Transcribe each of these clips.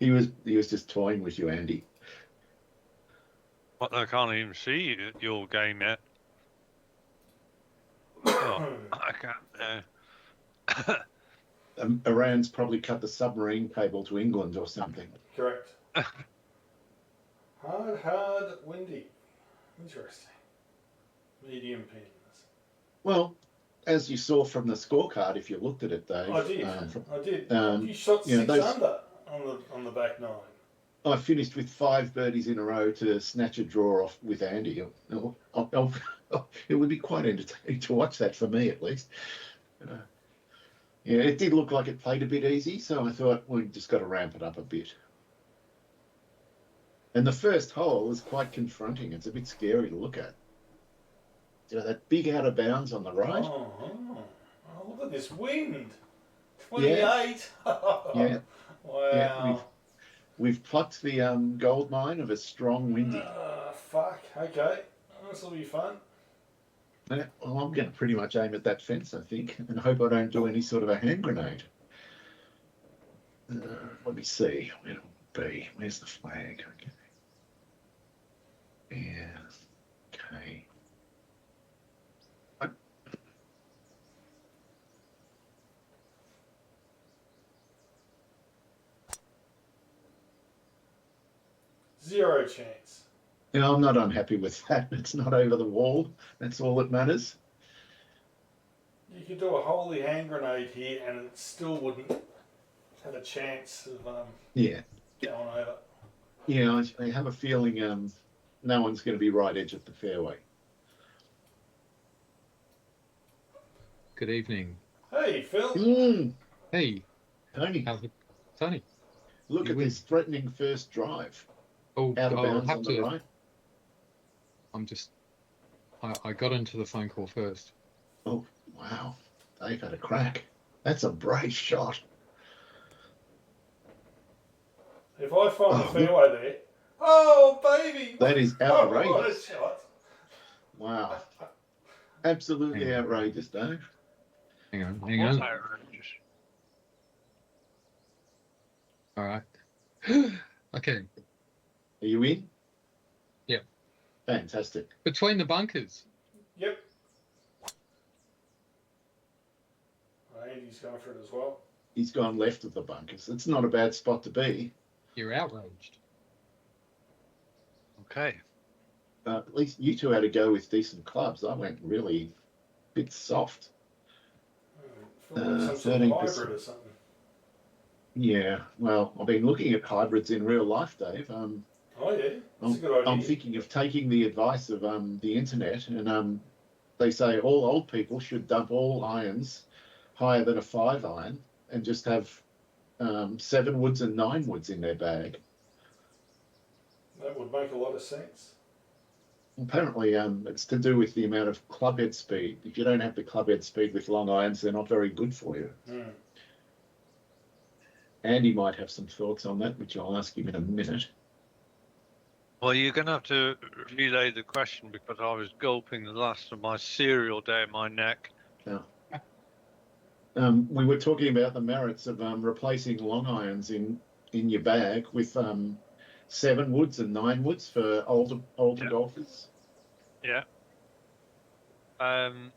He was just toying with you, Andy. But I can't even see your game yet. Oh, I can't. Iran's probably cut the submarine cable to England or something. Correct. Hard, windy. Interesting. Medium pins. Well, as you saw from the scorecard, if you looked at it, I Dave, did. from, I did. You shot you know, six those under on the back nine. I finished with 5 birdies in a row to snatch a draw off with Andy. It would be quite entertaining to watch that for me, at least. Uh, yeah, it did look like it played a bit easy, so I thought we just got to ramp it up a bit. And the first hole is quite confronting. It's a bit scary to look at. That big out of bounds on the right. Oh, look at this wind. Yeah, 28. yeah, yeah. Wow. We've plucked the gold mine of a strong windy. Fuck. Okay. This will be fun. Yeah, well, I'm going to pretty much aim at that fence, I think, and hope I don't do any sort of a hand grenade. Let me see. Where'll it be? Where's the flag? Okay. Yeah. Okay. 0 chance. I'm not unhappy with that. It's not over the wall. That's all that matters. You could do a holy hand grenade here and it still wouldn't have a chance of Yeah. going over. Yeah, I have a feeling no one's going to be right edge of the fairway. Good evening. Hey, Phil. Hey, Tony, how's it, Tony? look at this threatening first drive. Oh, Out of I'll bounds have on to. the right. I got into the phone call first. Oh, wow. They've had a crack. That's a brave shot. If I find the fairway there. Oh, baby. That is outrageous. What a shot. Wow. Absolutely outrageous, Dave. Hang on. Outrageous. All right. Okay. Are you in? Yep. Fantastic. Between the bunkers. Yep. Andy's going for it as well. He's gone left of the bunkers. It's not a bad spot to be. You're outraged. Okay. At least you two had to go with decent clubs. I went really a bit soft. Some sort of hybrid or something. Yeah, well, I've been looking at hybrids in real life, Dave. Oh yeah, that's a good idea. I'm thinking of taking the advice of the internet, and they say all old people should dump all irons higher than a 5-iron and just have 7 woods and 9 woods in their bag. That would make a lot of sense. Apparently, it's to do with the amount of clubhead speed. If you don't have the clubhead speed with long irons, they're not very good for you. Andy might have some thoughts on that, which I'll ask him in a minute. Well, you're going to have to relay the question because I was gulping the last of my cereal down my neck. Yeah. We were talking about the merits of replacing long irons in your bag with 7 woods and 9 woods for older golfers. Yeah. Well,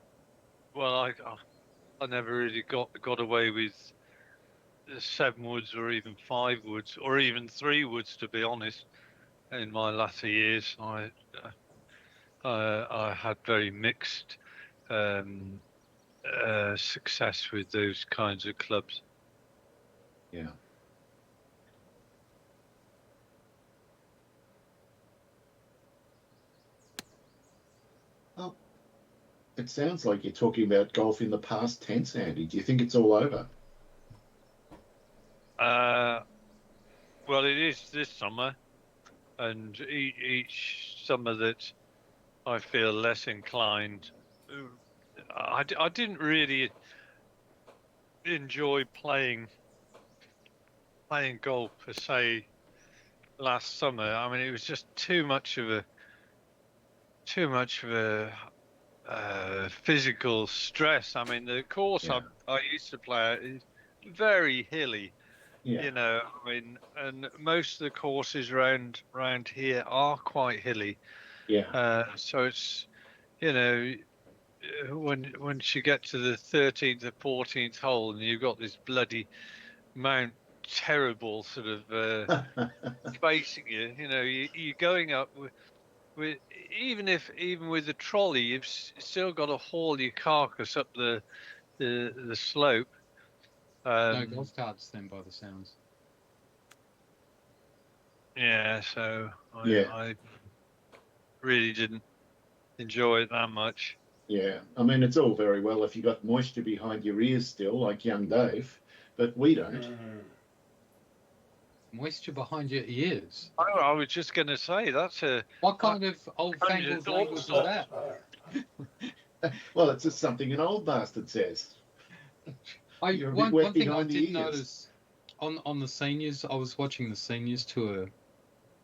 I never really got away with 7 woods or even 5 woods or even 3 woods, to be honest. In my latter years, I had very mixed success with those kinds of clubs. Yeah. Well, it sounds like you're talking about golf in the past tense, Andy. Do you think it's all over? Well, it is this summer, and each summer that I feel less inclined. I didn't really enjoy playing golf per se last summer. I mean, it was just too much of a physical stress. I mean, the course I used to play is very hilly. Yeah. You know, I mean, and most of the courses around here are quite hilly. Yeah. So it's, you know, when once you get to the 13th or 14th hole and you've got this bloody Mount Terrible sort of facing you, you know, you're going up with even with the trolley, you've still got to haul your carcass up the slope. No golf carts then, by the sounds. Yeah, so Yeah. I really didn't enjoy it that much. Yeah. I mean, it's all very well if you got moisture behind your ears still, like young Dave, but we don't. Moisture behind your ears. I was just going to say that's a What kind of old-fangled thought language is so. that? Well, it's just something an old bastard says. You're a bit One wet thing I behind the did ears. notice on the seniors, I was watching the seniors tour,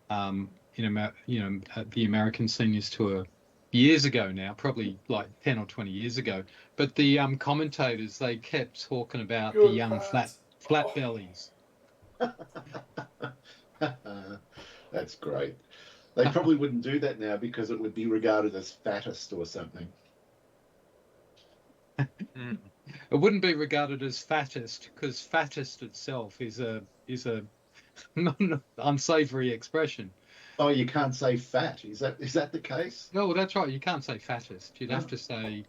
the American seniors tour years ago now, probably like 10 or 20 years ago. But the commentators, they kept talking about the young flat bellies. That's great. They probably wouldn't do that now because it would be regarded as fattest or something. Mm. It wouldn't be regarded as fattest because fattest itself is a unsavory expression. Oh, you can't say fat. Is that the case? No, that's right. You can't say fattest. You'd have to say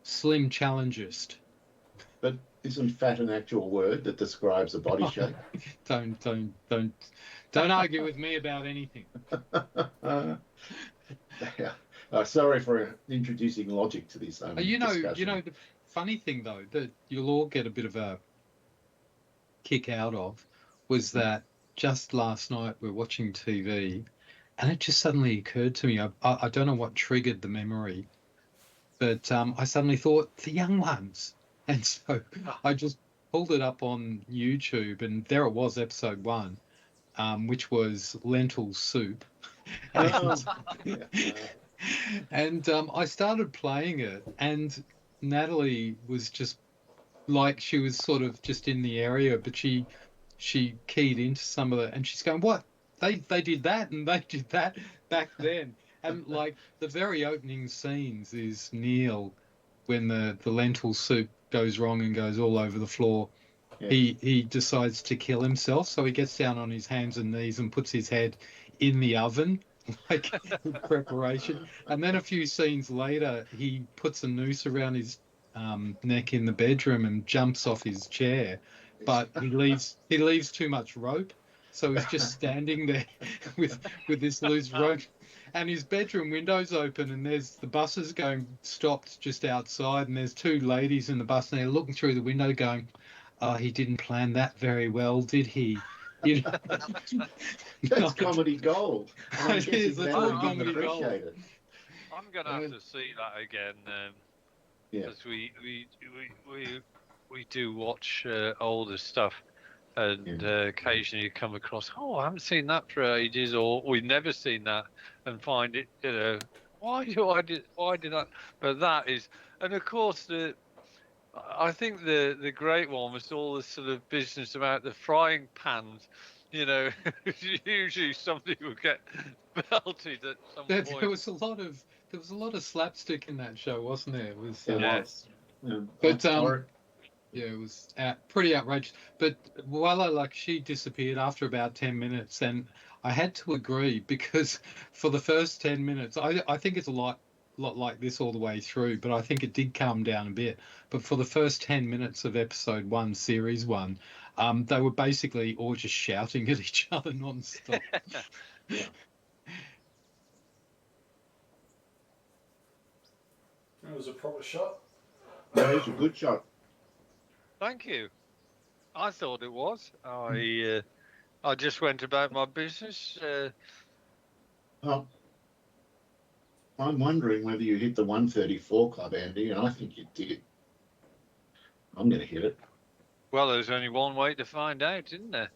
slim challengist. But isn't fat an actual word that describes a body shape? Don't argue with me about anything. Yeah. Sorry for introducing logic to this discussion. The funny thing though that you'll all get a bit of a kick out of was that just last night we're watching TV, and it just suddenly occurred to me. I don't know what triggered the memory, but I suddenly thought the young ones, and so I just pulled it up on YouTube, and there it was, episode 1, which was lentil soup. And I started playing it, and Natalie was just like, she was sort of just in the area, but she keyed into some of it, and she's going, "What? They did that, and they did that back then." And like the very opening scenes is Neil when the lentil soup goes wrong and goes all over the floor. Yeah. He decides to kill himself, so he gets down on his hands and knees and puts his head in the oven, like in preparation. And then a few scenes later, he puts a noose around his neck in the bedroom and jumps off his chair, but he leaves too much rope, so he's just standing there with this loose rope, and his bedroom window's open, and there's the buses going stopped just outside, and there's two ladies in the bus, and they're looking through the window going, "Oh, he didn't plan that very well, did he?" You know? That's comedy gold. And I'm It guessing is, it's Natalie all didn't comedy gold. appreciate it. I'm gonna have to see that again because we do watch older stuff, and occasionally you come across, oh, I haven't seen that for ages, or we've never seen that, and find it, you know, why did that? But that is, and of course I think the great one was all the sort of business about the frying pans. You know, usually somebody would get belted at some point. There was a lot of slapstick in that show, wasn't there? It was. It was. But yeah, it was pretty outrageous. But Walla, like, she disappeared after about 10 minutes, and I had to agree because for the first 10 minutes, I think it's a lot like this all the way through, but I think it did calm down a bit. But for the first 10 minutes of episode 1, series 1, they were basically all just shouting at each other non-stop. Yeah. It was a proper shot. No, it was a good shot. Thank you. I thought it was. I just went about my business. I'm wondering whether you hit the 134 club, Andy, and I think you did. I'm going to hit it. Well, there's only one way to find out, isn't there?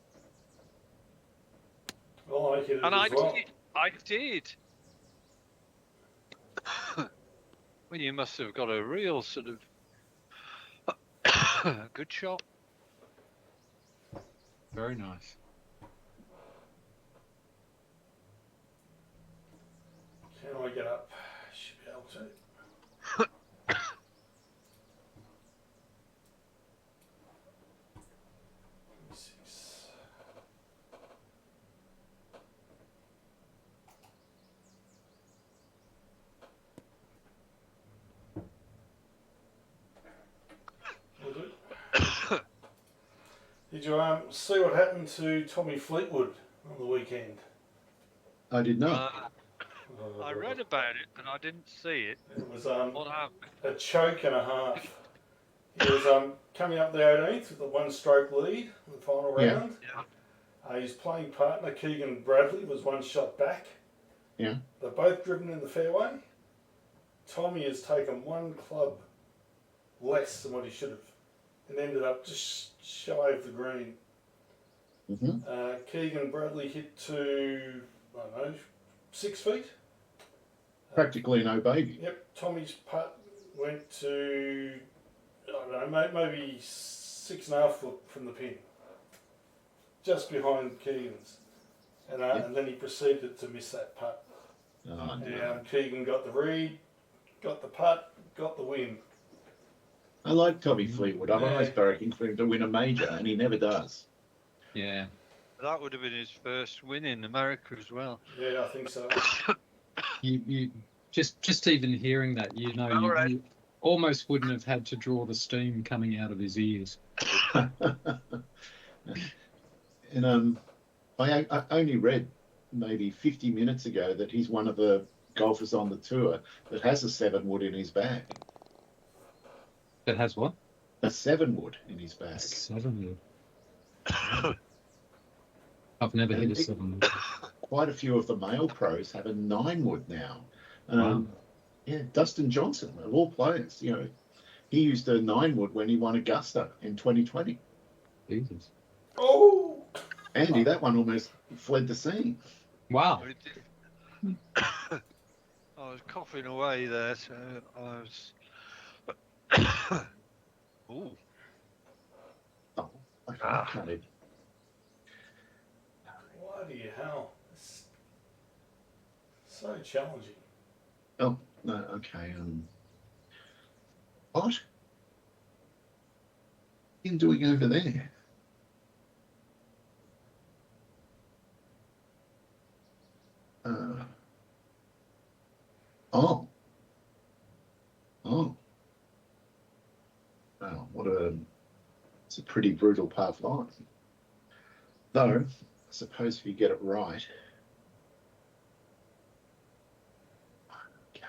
Well, I hit it And as well. I did. Well, you must have got a real sort of good shot. Very nice. Can I get up? Should be able to. Six. Will do. Did you see what happened to Tommy Fleetwood on the weekend? I did not. I read about it, and I didn't see it. It was What happened? a choke and a half. He was coming up the 18th with a one-stroke lead in the final Yeah. round. Yeah. His playing partner, Keegan Bradley, was one shot back. Yeah. They're both driven in the fairway. Tommy has taken one club less than what he should have and ended up just shy of the green. Mm-hmm. Keegan Bradley hit to, I don't know, 6 feet. Practically no baby. Yep, Tommy's putt went to, I don't know, maybe 6.5 foot from the pin. Just behind Keegan's. And then he proceeded to miss that putt. Oh, no. And Keegan got the read, got the putt, got the win. I like Tommy Fleetwood. I'm Yeah. always barracking for him to win a major, and he never does. Yeah. That would have been his first win in America as well. Yeah, I think so. You just even hearing that, you know, you almost wouldn't have had to draw the steam coming out of his ears. And I only read maybe 50 minutes ago that he's one of the golfers on the tour that has a 7-wood in his bag. That has what? A 7-wood in his bag. 7 wood. I've never hit a 7 wood. Quite a few of the male pros have a 9-wood now. Wow. Yeah, Dustin Johnson, of all players, you know, he used a 9-wood when he won Augusta in 2020. Jesus. Oh! Andy, that one almost fled the scene. Wow. I was coughing away there, so I was. Ooh. Oh, okay. Bloody hell. It's so challenging. Oh, no, okay. What? What are you doing over there? Oh. Oh. Wow, it's a pretty brutal par 5. Though, I suppose if you get it right. Okay.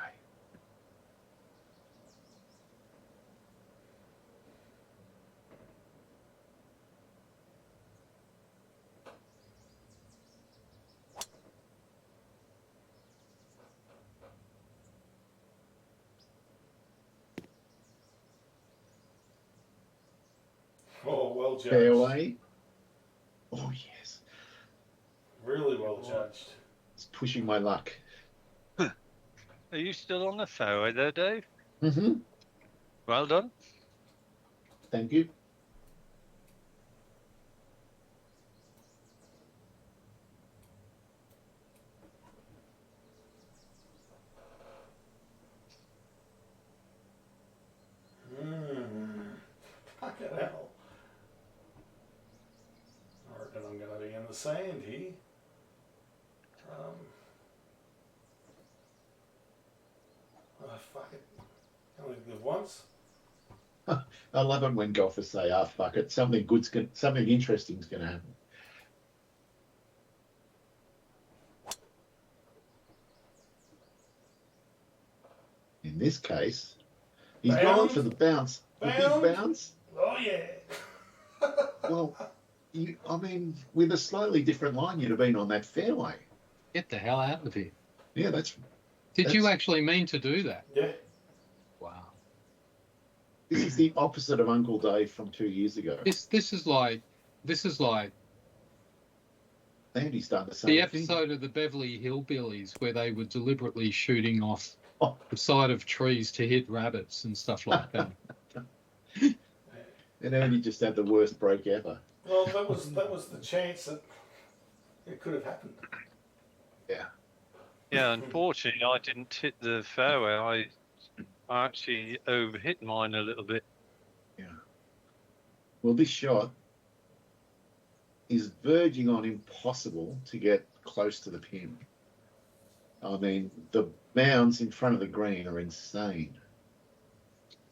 Oh, well judged. Fairway. Oh, yes. Really well judged. It's pushing my luck. Are you still on the fairway there, Dave? Mm-hmm. Well done. Thank you. Fucking hell. I reckon I'm going to be in the sand here. Oh, fuck it. Only live once. I love it when golfers say, "Ah, fuck it, something interesting's going to happen." In this case, he's gone for the bounce. The big bounce. Oh, yeah. Well, I mean, with a slightly different line, you'd have been on that fairway. Get the hell out of here. Yeah, Did you actually mean to do that? Yeah. Wow. This is the opposite of Uncle Dave from 2 years ago. This is like Andy's done the same the thing. episode of the Beverly Hillbillies where they were deliberately shooting off Oh. the side of trees to hit rabbits and stuff like that. And Andy just had the worst break ever. Well, that was the chance that it could have happened. Yeah. Yeah, unfortunately, I didn't hit the fairway. I actually overhit mine a little bit. Yeah. Well, this shot is verging on impossible to get close to the pin. I mean, the mounds in front of the green are insane.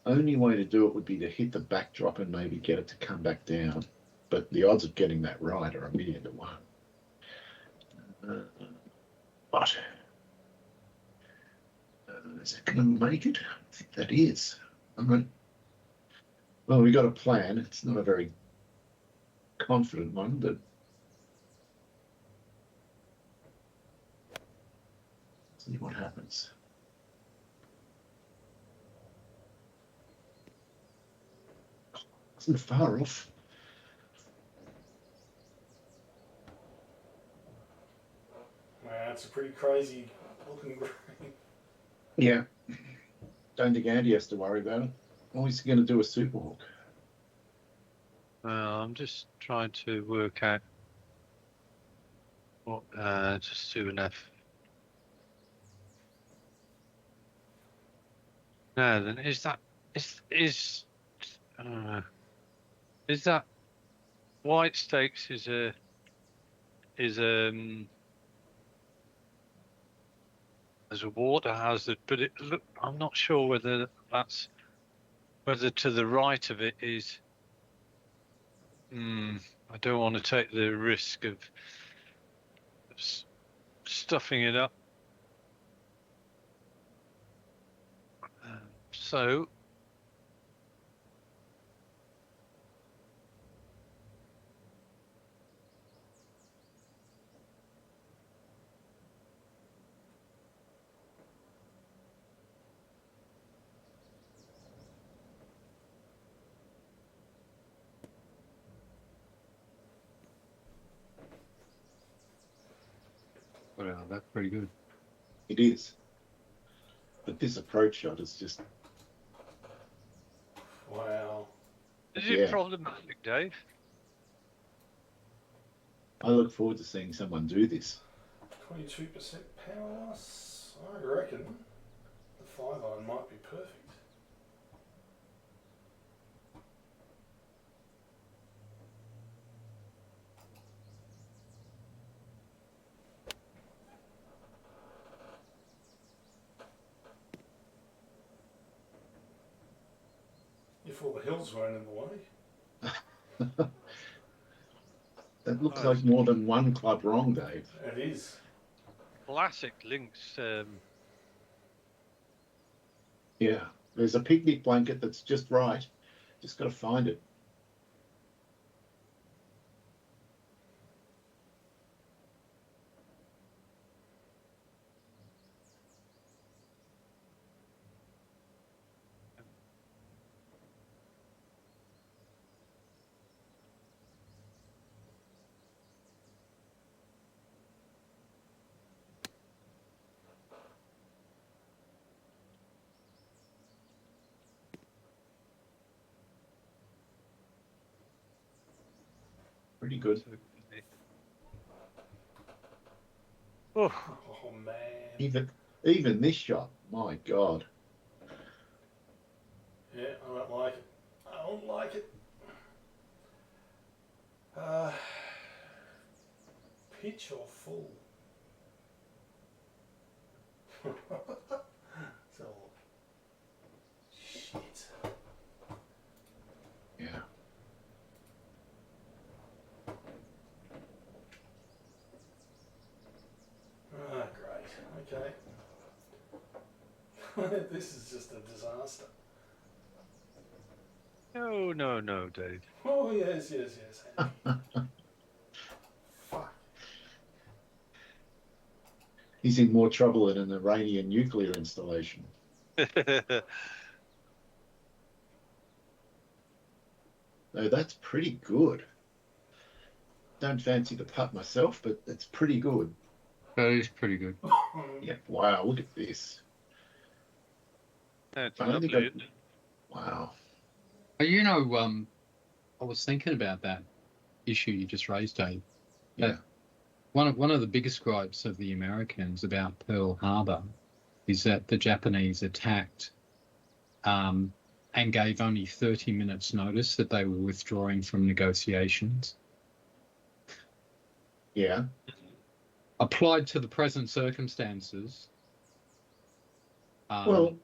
Only way to do it would be to hit the backdrop and maybe get it to come back down. But the odds of getting that right are 1,000,000 to 1. But is it going to make it? I think that is. All right. Well, we got a plan. It's not a very confident one, but see what happens. Isn't far off. Man, it's a pretty crazy looking green. Yeah. Don't think Andy has to worry about it. Or is he going to do a super hook? I'm just trying to work out what just do an F. No, then is that White Stakes is as a water hazard, but I'm not sure whether to the right of it is. I don't want to take the risk of stuffing it up. So Wow, that's pretty good. It is. But this approach shot is just, Wow. is it problematic, Dave? I look forward to seeing someone do this. 22% power loss. I reckon the 5-iron might be perfect. If all the hills weren't in the way. That looks like more than one club wrong, Dave. It is. Classic links. Yeah. There's a picnic blanket that's just right. Just got to find it. Pretty good. Oh, Oh man. Even this shot, my God. Yeah, I don't like it. I don't like it. Pitch or full? So, shit. Yeah. Ah, great. Okay. This is just a disaster. no, Dave. Oh, yes. Fuck. He's in more trouble than an Iranian nuclear installation. No, that's pretty good. Don't fancy the putt myself, but it's pretty good. That is pretty good. Yeah. Wow. Look at this. That's I don't think lovely. Wow. You know, I was thinking about that. issue you just raised, Dave. Yeah. One of the biggest gripes of the Americans about Pearl Harbor is that the Japanese attacked and gave only 30 minutes notice that they were withdrawing from negotiations. Yeah. Applied to the present circumstances, Well,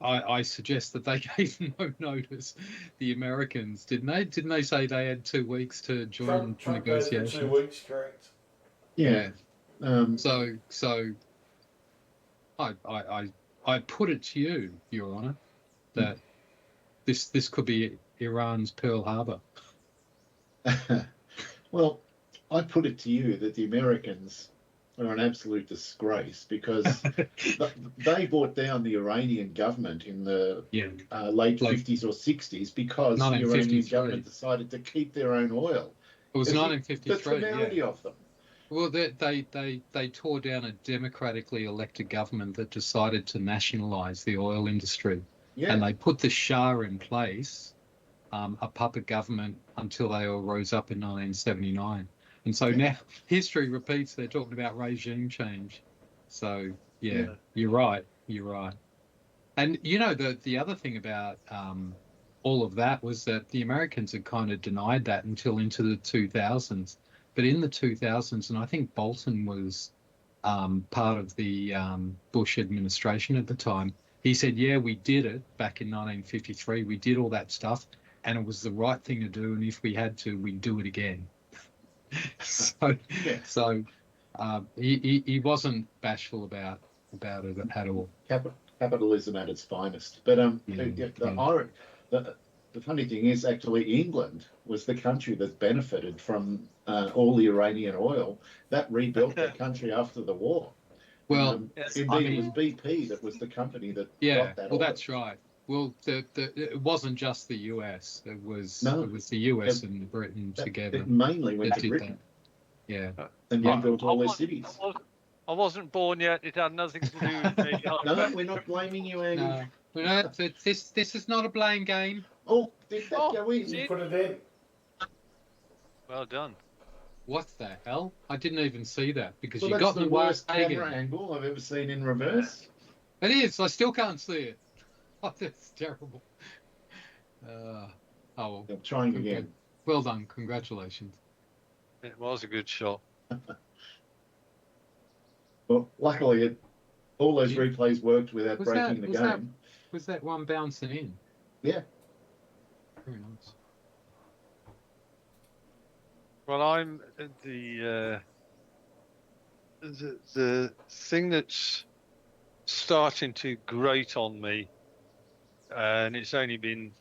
I suggest that they gave no notice. The Americans, didn't they? Didn't they say they had 2 weeks to join Trump gave them negotiations? 2 weeks, correct? yeah. So I put it to you, Your Honour, that this could be Iran's Pearl Harbor. Well, I put it to you that the Americans are an absolute disgrace because they brought down the Iranian government in the late 50s or 60s because the Iranian government decided to keep their own oil. It was 1953. The temerity of them. Well, they tore down a democratically elected government that decided to nationalise the oil industry. Yeah. And they put the Shah in place, a puppet government, until they all rose up in 1979. And so now history repeats. They're talking about regime change. So, you're right. You're right. And, you know, the other thing about all of that was that the Americans had kind of denied that until into the 2000s. But in the 2000s, and I think Bolton was part of the Bush administration at the time, he said, yeah, we did it back in 1953. We did all that stuff, and it was the right thing to do. And if we had to, we'd do it again. So he wasn't bashful about it at all. Capitalism at its finest. But the funny thing is, actually, England was the country that benefited from all the Iranian oil. That rebuilt the country after the war. Well, indeed, it was BP that was the company that got that oil. That's right. Well, it wasn't just the US. It was the US and Britain together. It mainly went to Britain. That. Yeah. And rebuilt all their cities. I wasn't born yet. It had nothing to do with me. No, we're not blaming you, Andy. No, this is not a blame game. Oh, did that go in? You put it in. Well done. What the hell? I didn't even see that because you got the worst camera angle I've ever seen in reverse. It is. I still can't see it. Oh, that's terrible. Well. I'm trying again. Well done. Congratulations. It was a good shot. Well, luckily, all those replays worked without breaking the game. Was that one bouncing in? Yeah. Very nice. Well, I'm the thing that's starting to grate on me, and it's only been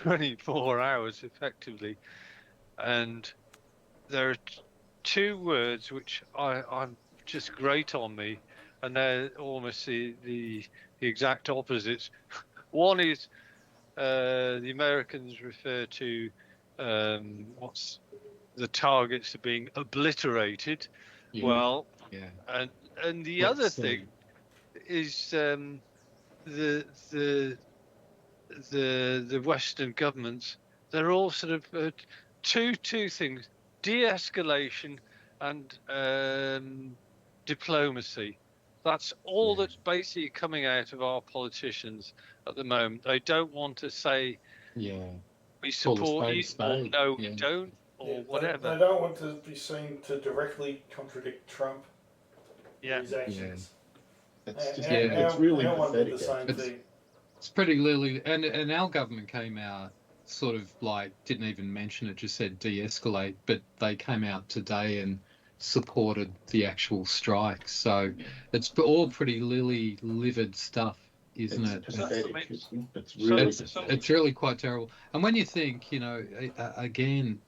24 hours effectively, and there are 2 words which I'm just grate on me, and they're almost the exact opposites. One is the Americans refer to what's the targets are being obliterated. Yeah. Well, yeah. And the other thing is the Western governments. They're all sort of two things: de-escalation and diplomacy. That's all that's basically coming out of our politicians at the moment. They don't want to say, we support you, or no, we don't, or whatever. They don't want to be seen to directly contradict Trump. His actions. It's really pathetic. It's pretty literally, and our government came out sort of like didn't even mention it, just said de-escalate, but they came out today and supported the actual strike. So it's all pretty livid stuff, isn't it? Pathetic. It's really quite terrible. And when you think, again,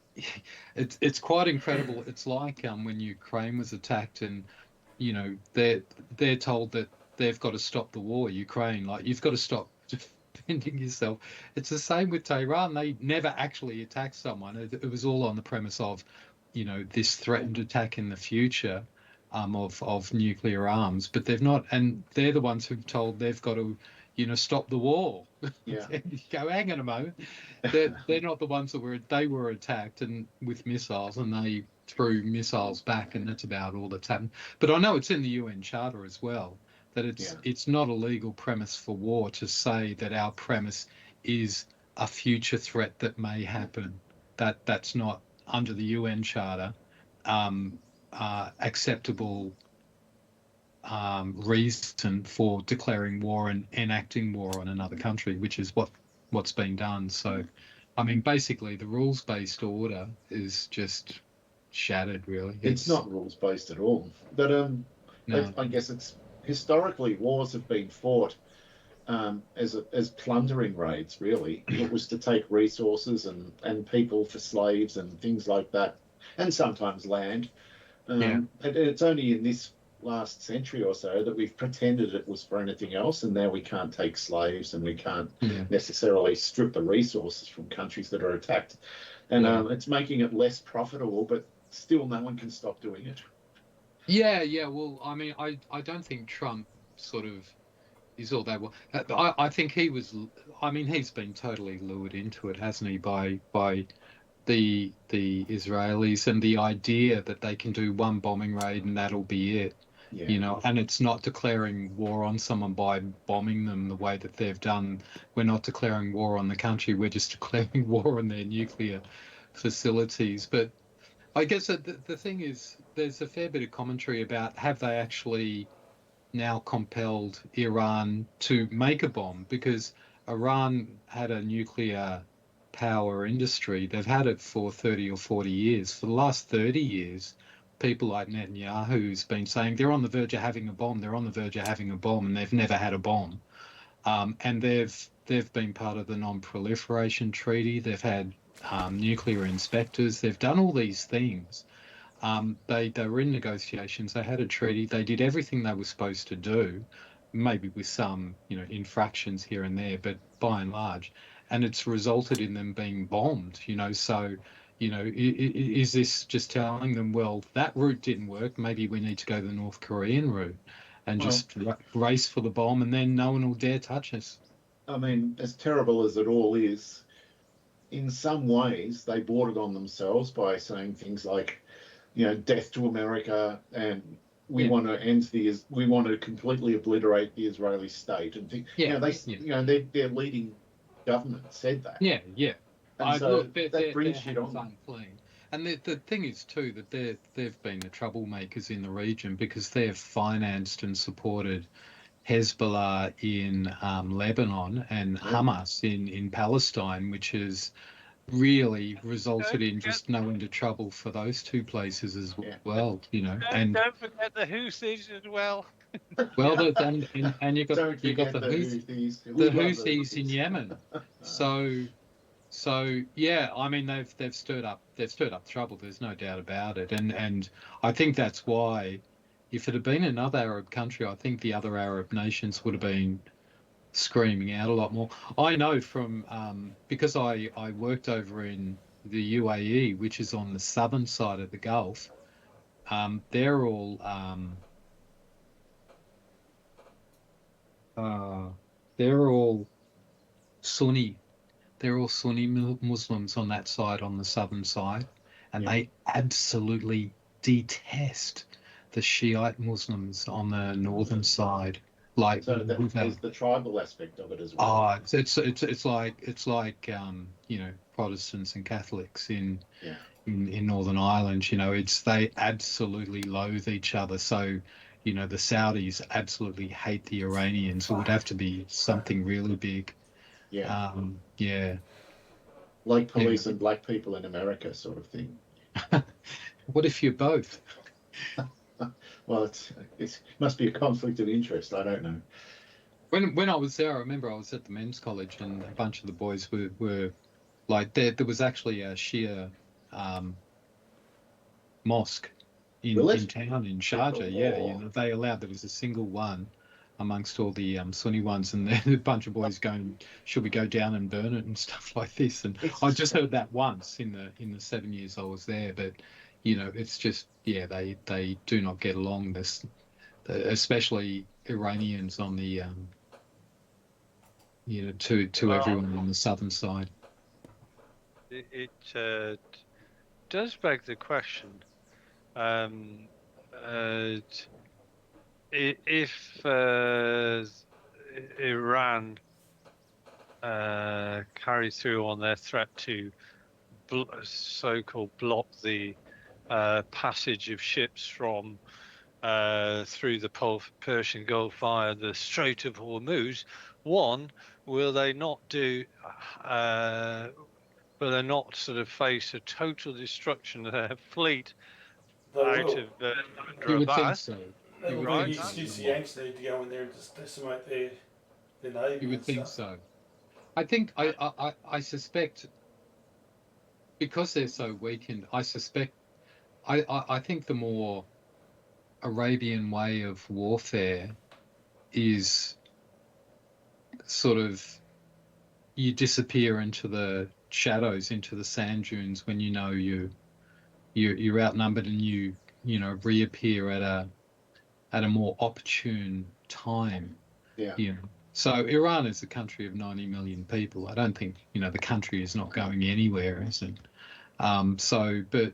it's quite incredible. It's like when Ukraine was attacked, and they're told that they've got to stop the war. Ukraine, like, you've got to stop defending yourself. It's the same with Tehran. They never actually attacked someone. It was all on the premise of this threatened attack in the future of nuclear arms, but they've not, and they're the ones who've told they've got to stop the war. Yeah. You go, hang on a moment. They're not the ones they were attacked and with missiles, and they threw missiles back, and that's about all that's happened. But I know it's in the UN Charter as well that it's not a legal premise for war to say that our premise is a future threat that may happen. That's not under the UN Charter acceptable reason for declaring war and enacting war on another country, which is what's been done. So, I mean, basically, the rules-based order is just shattered. Really, It's not rules-based at all. But no. I guess it's historically wars have been fought as plundering raids. Really, it was to take resources and people for slaves and things like that, and sometimes land. And it's only in this last century or so that we've pretended it was for anything else, and now we can't take slaves and we can't necessarily strip the resources from countries that are attacked, and it's making it less profitable, but still no one can stop doing it. Yeah. Well, I mean, I don't think Trump sort of is all that well. I think he was. I mean, he's been totally lured into it, hasn't he? By the Israelis and the idea that they can do one bombing raid and that'll be it. Yeah. And it's not declaring war on someone by bombing them the way that they've done. We're not declaring war on the country. We're just declaring war on their nuclear facilities. But I guess that the thing is, there's a fair bit of commentary about have they actually now compelled Iran to make a bomb, because Iran had a nuclear power industry. They've had it for 30 or 40 years. For the last 30 years, people like Netanyahu's been saying they're on the verge of having a bomb. They're on the verge of having a bomb, and they've never had a bomb. And they've been part of the Non-Proliferation Treaty. They've had nuclear inspectors. They've done all these things. They were in negotiations. They had a treaty. They did everything they were supposed to do, maybe with some infractions here and there, but by and large, and it's resulted in them being bombed. So is this just telling them, well, that route didn't work, maybe we need to go the North Korean route and just race for the bomb, and then no one will dare touch us? I mean, as terrible as it all is, in some ways they brought it on themselves by saying things like, death to America, and we want to completely obliterate the Israeli state, and their leading government said that. Yeah. And so that brings shit on. Unclean. And the thing is too that they've been the troublemakers in the region because they've financed and supported Hezbollah in Lebanon and Hamas in Palestine, which has really resulted in just no end of trouble for those two places as well, And don't forget the Houthis as well. Well, and you got the Houthis in Yemen. So yeah, I mean they've stirred up trouble. There's no doubt about it, and I think that's why, if it had been another Arab country, I think the other Arab nations would have been screaming out a lot more. I know from because I worked over in the UAE, which is on the southern side of the Gulf. They're all Sunni. They're all Sunni Muslims on that side, on the southern side, and they absolutely detest the Shiite Muslims on the northern side. Like, so there's the tribal aspect of it as well. It's like Protestants and Catholics in Northern Ireland. They absolutely loathe each other. So the Saudis absolutely hate the Iranians. It would have to be something really big. Like police and black people in America, sort of thing. What if you're both? Well, it must be a conflict of interest. I don't know. When I was there, I remember I was at the men's college, and a bunch of the boys were like, there was actually a Shia mosque in town in Sharjah. They allowed, there was a single one amongst all the Sunni ones, and then a bunch of boys going, should we go down and burn it and stuff like this? And I just heard that once in the 7 years I was there, but it's just they do not get along. This, especially Iranians on the to Well, everyone on the southern side. it does beg the question. Um, if Iran carry through on their threat to so-called block the passage of ships from through the Persian Gulf via the Strait of Hormuz, one, will they not do? Will they not sort of face a total destruction of their fleet They out will. of You Bandar would think Abbas? so. That You will would be Right. the think so. excuse the Yanks need to go in there and just decimate their navy You would and think stuff. so. I think I suspect because they're so weakened. I think the more Arabian way of warfare is sort of you disappear into the shadows, into the sand dunes when you know you're outnumbered, and reappear at a more opportune time. Yeah. So Iran is a country of 90 million people. I don't think the country is not going anywhere, is it? But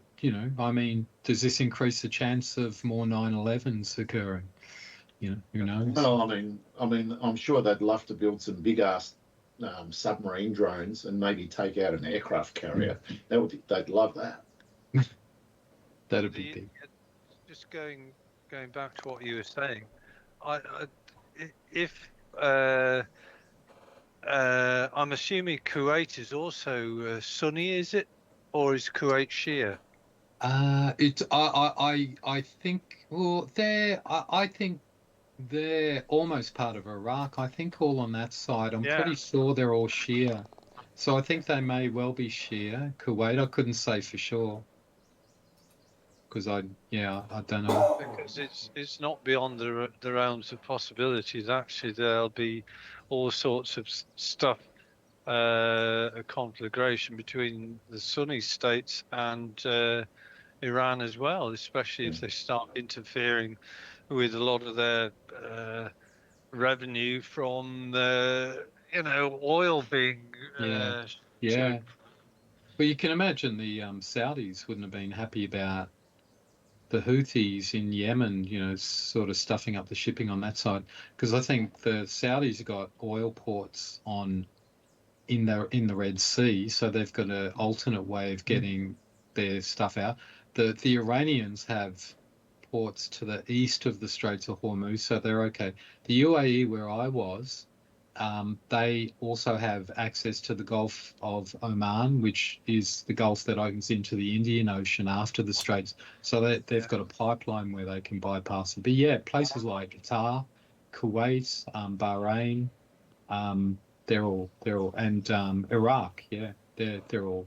I mean, does this increase the chance of more 9/11s occurring? Who knows? Well, I mean, I'm sure they'd love to build some big ass submarine drones and maybe take out an aircraft carrier. They'd love that. That'd be big. Just going back to what you were saying, if uh, I'm assuming Kuwait is also Sunni, is it, or is Kuwait Shia? I think, well, I think they're almost part of Iraq. I think all on that side. I'm Yeah, pretty sure they're all Shia. So I think they may well be Shia. Kuwait, I couldn't say for sure because I don't know. because it's not beyond the realms of possibilities. Actually, there'll be all sorts of stuff, a conflagration between the Sunni states and Iran as well, especially if they start interfering with a lot of their revenue from the oil being Yeah, shipped. yeah. But you can imagine the Saudis wouldn't have been happy about the Houthis in Yemen, sort of stuffing up the shipping on that side, because I think the Saudis got oil ports in the Red Sea, so they've got an alternate way of getting their stuff out. The Iranians have ports to the east of the Straits of Hormuz, so they're okay. The UAE, where I was, they also have access to the Gulf of Oman, which is the Gulf that opens into the Indian Ocean after the Straits. So they've got a pipeline where they can bypass it. But yeah, places like Qatar, Kuwait, Bahrain, they're all, and Iraq, yeah, they're all.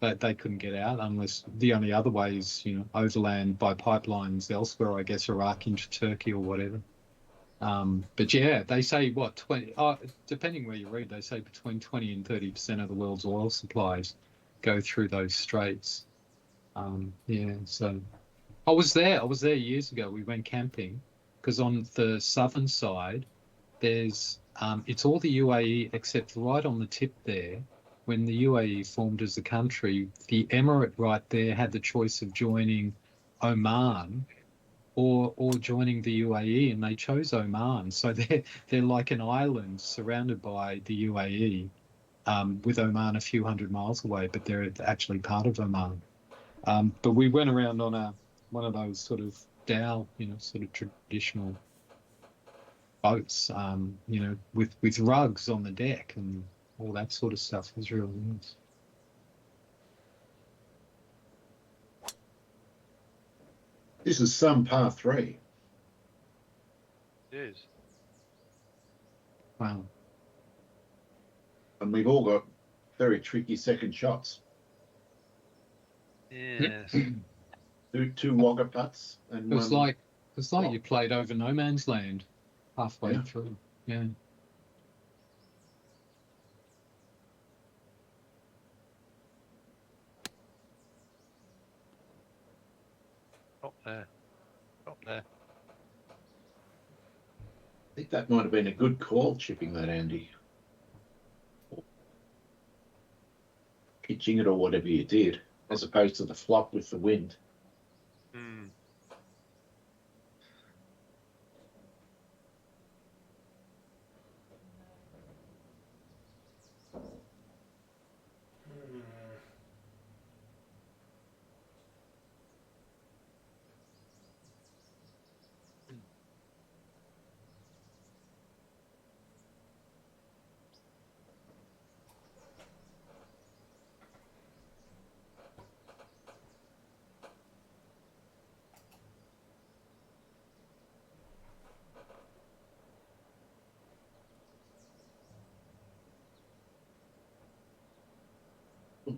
They couldn't get out unless the only other way is, overland by pipelines elsewhere, I guess, Iraq into Turkey or whatever. But yeah, they say what 20, depending where you read, they say between 20 and 30% of the world's oil supplies go through those straits. Yeah, so I was there. I was there years ago. We went camping because on the southern side, it's all the UAE except right on the tip there. When the UAE formed as a country, the emirate right there had the choice of joining Oman or joining the UAE, and they chose Oman. So they're like an island surrounded by the UAE, with Oman a few hundred miles away, but they're actually part of Oman. But we went around on one of those sort of dhow, sort of traditional boats, with rugs on the deck and all that sort of stuff. It was really nice. This is some par three. It is. Wow. And we've all got very tricky second shots. Yes. Two wagga putts and It was one. like you played over no man's land halfway through. Yeah. Up there. Up there. I think that might have been a good call, chipping that, Andy. pitching it or whatever you did, as opposed to the flop with the wind. Hmm. Hmm.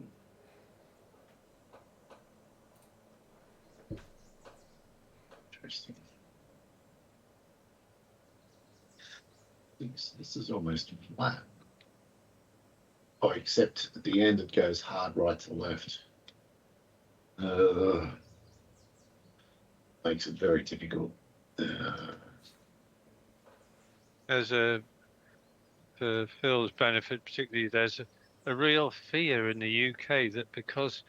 Interesting. This is almost flat. Oh, except at the end it goes hard right to left. Makes it very difficult. There's for Phil's benefit, particularly, there's a real fear in the UK that because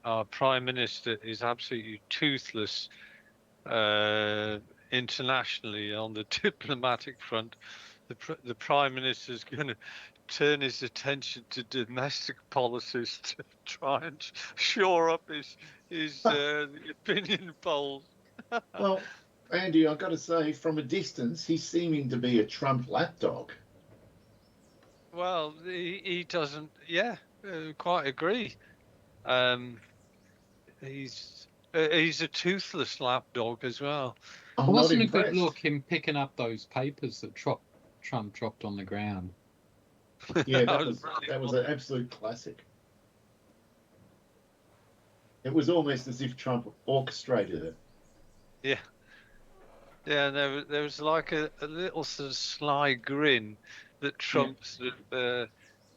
our Prime Minister is absolutely toothless internationally on the diplomatic front, the Prime Minister is going to turn his attention to domestic policies to try and shore up his opinion polls. Well, Andy, I've got to say, from a distance, he's seeming to be a Trump lapdog. Well, he doesn't. Yeah, quite agree. He's a toothless lapdog as well. I'm It not wasn't a impressed. good look, him picking up those papers that Trump dropped on the ground. Yeah, That that was an absolute classic. It was almost as if Trump orchestrated it. Yeah, yeah. There was like a little sort of sly grin that Trump sort of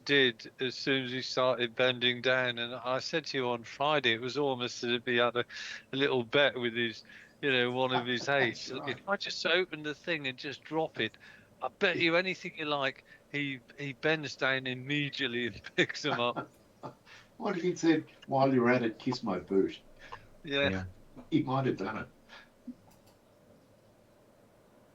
did as soon as he started bending down. And I said to you on Friday, it was almost as if he had a little bet with his, one of his aides. That's right. If I just open the thing and just drop it, I bet you anything you like, he bends down immediately and picks them up. What if he said, while you're at it, kiss my boot? Yeah. He might have done it.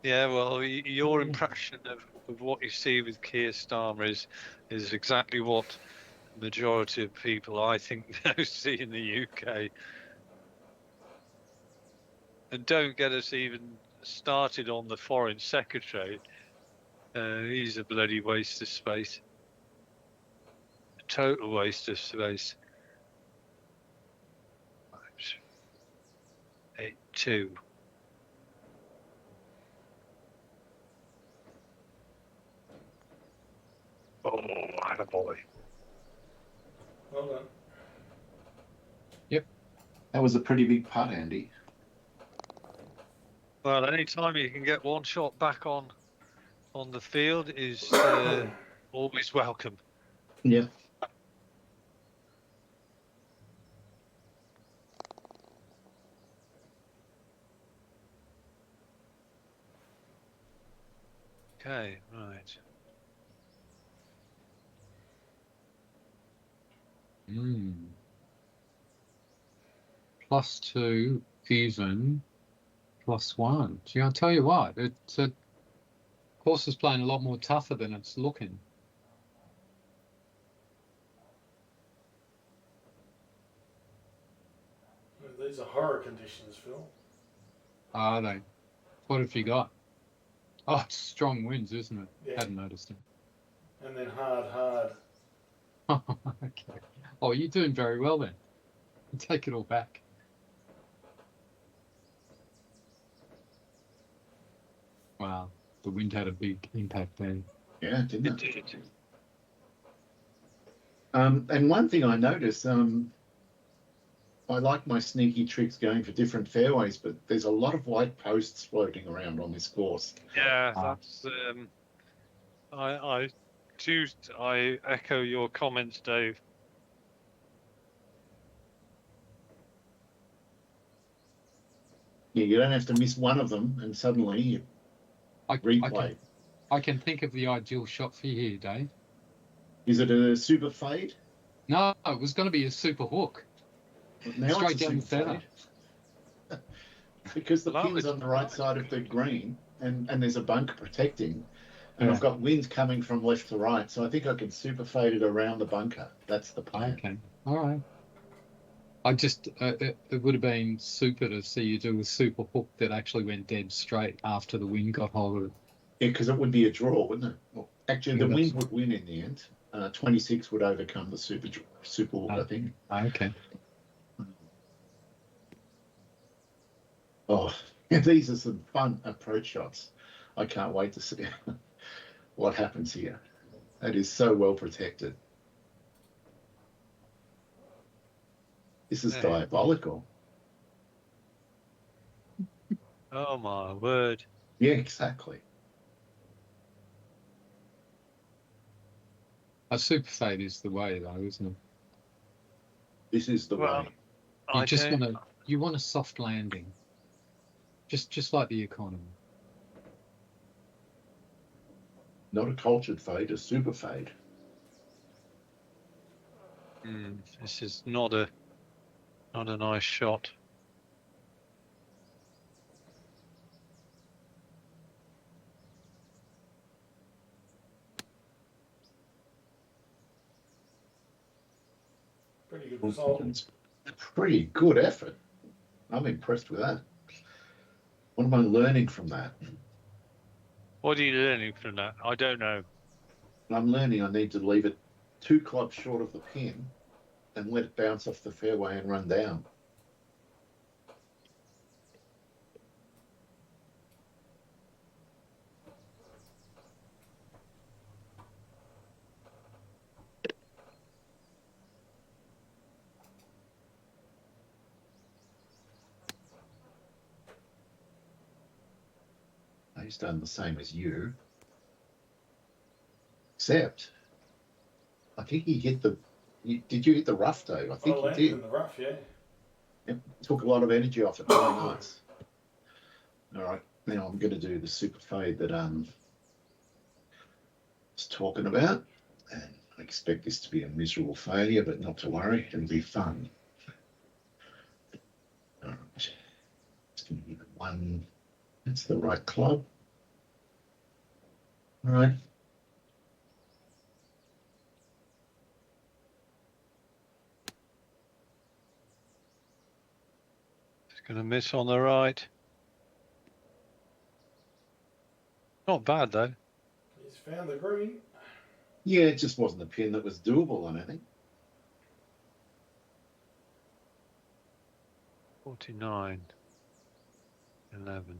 Yeah, well, your impression of what you see with Keir Starmer is exactly what the majority of people, I think, now see in the UK. And don't get us even started on the Foreign Secretary. He's a bloody waste of space. A total waste of space. 8-2. Oh, attaboy. Well done. That was a pretty big putt, Andy. Well, any time you can get one shot back on the field is always welcome. Yeah. Okay, right. +2, even, +1. Gee, I'll tell you what, course is playing a lot more tougher than it's looking. These are horror conditions, Phil. Are they? What have you got? Oh, it's strong winds, isn't it? Yeah. Hadn't noticed it. And then hard. Okay. Oh, you're doing very well then. Take it all back. Wow, the wind had a big impact there. Yeah, didn't it? And one thing I noticed, I like my sneaky tricks going for different fairways, but there's a lot of white posts floating around on this course. Yeah, that's. I echo your comments, Dave. Yeah, you don't have to miss one of them, and suddenly you replay. I can think of the ideal shot for you here, Dave. Is it a super fade? No, it was going to be a super hook. Now Straight it's a down the super centre. fade. Because the Well, that pin's was on the right nice. side of the green and there's a bunker protecting. And Yeah. I've got wind coming from left to right, so I think I can super fade it around the bunker. That's the plan. Okay. All right. I just, it would have been super to see you do a super hook that actually went dead straight after the wind got hold of it. Yeah, because it would be a draw, wouldn't it? Well, actually, Yeah, the that's wind would win in the end. 26 would overcome the super hook, I think. okay. Oh, these are some fun approach shots. I can't wait to see what happens here. That is so well protected. This is Yeah. diabolical. Oh my word! Yeah, exactly. A super fade is the way, though, isn't it? This is the Well, way. You I just don't. want a soft landing, just like the economy. Not a cultured fade, a super fade. This is not a nice shot. Pretty good result. It's a pretty good effort. I'm impressed with that. What am I learning from that? What are you learning from that? I don't know. I'm learning I need to leave it 2 clubs short of the pin and let it bounce off the fairway and run down. He's done the same as you. Except, I think he hit the. Did you hit the rough, Dave? I think I you landed did. in the rough, yeah. It took a lot of energy off it. Very nice. All right, now I'm going to do the super fade that was talking about, and I expect this to be a miserable failure, but not to worry, it'll be fun. All right, just going to give it one. That's the right club. All right. It's going to miss on the right. Not bad though. He's found the green. Yeah, it just wasn't a pin that was doable, I don't think. 49, 11.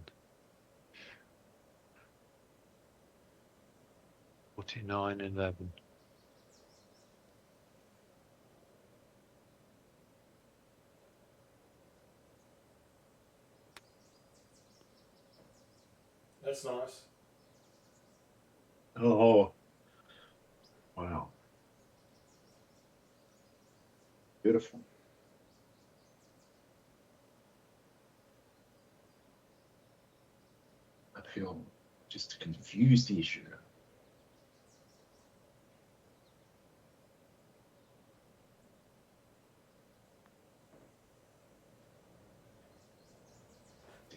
49, 11. That's nice. Oh, wow. Beautiful. I feel just to confuse the issue.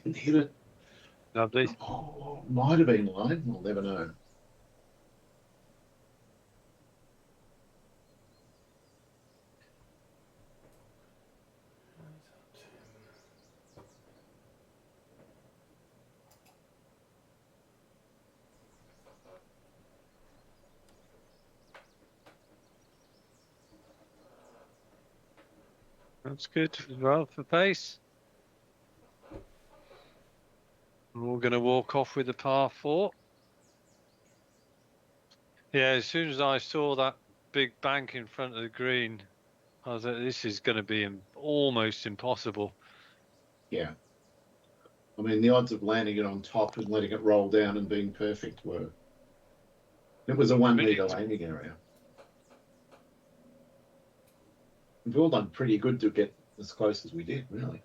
Didn't hit it. Lovely. Oh, might have been line. We'll never know. That's good as well for pace. We're all going to walk off with a par 4. Yeah, as soon as I saw that big bank in front of the green, I was like, this is going to be almost impossible. Yeah. I mean, the odds of landing it on top and letting it roll down and being perfect were. It was a 1 metre landing area. We've all done pretty good to get as close as we did, really.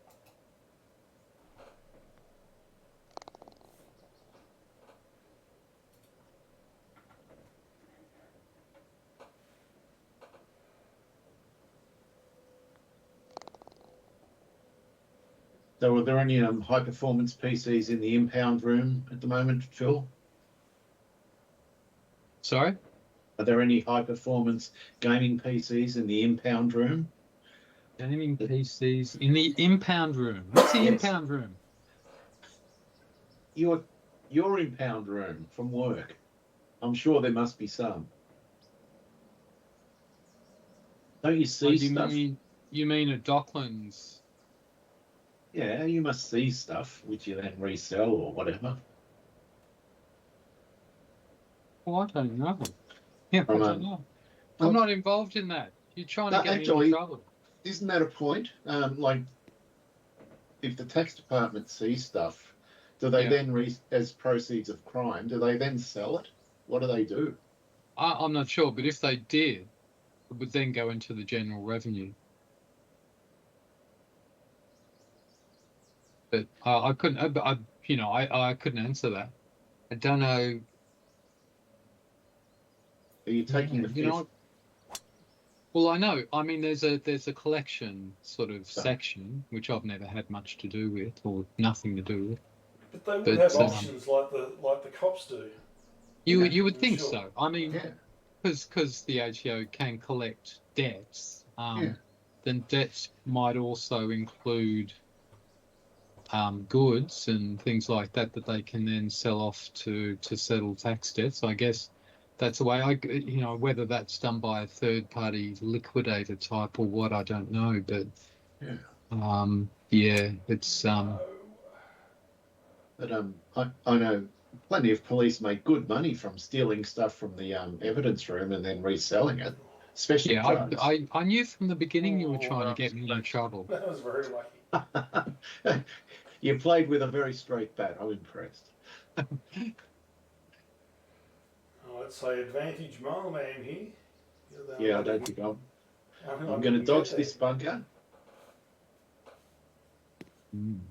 So, are there any high performance PCs in the impound room at the moment, Phil? Sorry? Are there any high performance gaming PCs in the impound room? Gaming PCs in the impound room. What's the Yes. impound room? Your impound room from work. I'm sure there must be some. Don't you see stuff? You mean at Docklands? Yeah, you must see stuff which you then resell or whatever. Oh, I don't know. Yeah, I From don't know. I'm well, not involved in that. You're trying to no, get me into actually, trouble. isn't that a point? Like, if the tax department sees stuff, do they Yeah. then, as proceeds of crime, do they then sell it? What do they do? I'm not sure, but if they did, it would then go into the general revenue. But I couldn't. I couldn't answer that. I don't know. Are you taking the You fifth? know. Well, I know. I mean, there's a collection sort of So, section which I've never had much to do with or nothing to do with. But they would But have options like the cops do. you would I'm think sure. so. I mean, yeah, because the ATO can collect debts, yeah. then debts might also include goods and things like that that they can then sell off to settle tax debts. I guess that's the way. Whether that's done by a third party liquidator type or what, I don't know. But yeah, it's But I know plenty of police make good money from stealing stuff from the evidence room and then reselling it, especially yeah. drugs. I knew from the beginning you were Oh, trying to that was get me in close. trouble. That was very lucky. You played with a very straight bat. I'm impressed. I'd say advantage mailman here. Yeah, I don't think I'm I'm going to get dodge there. this bunker. Mm.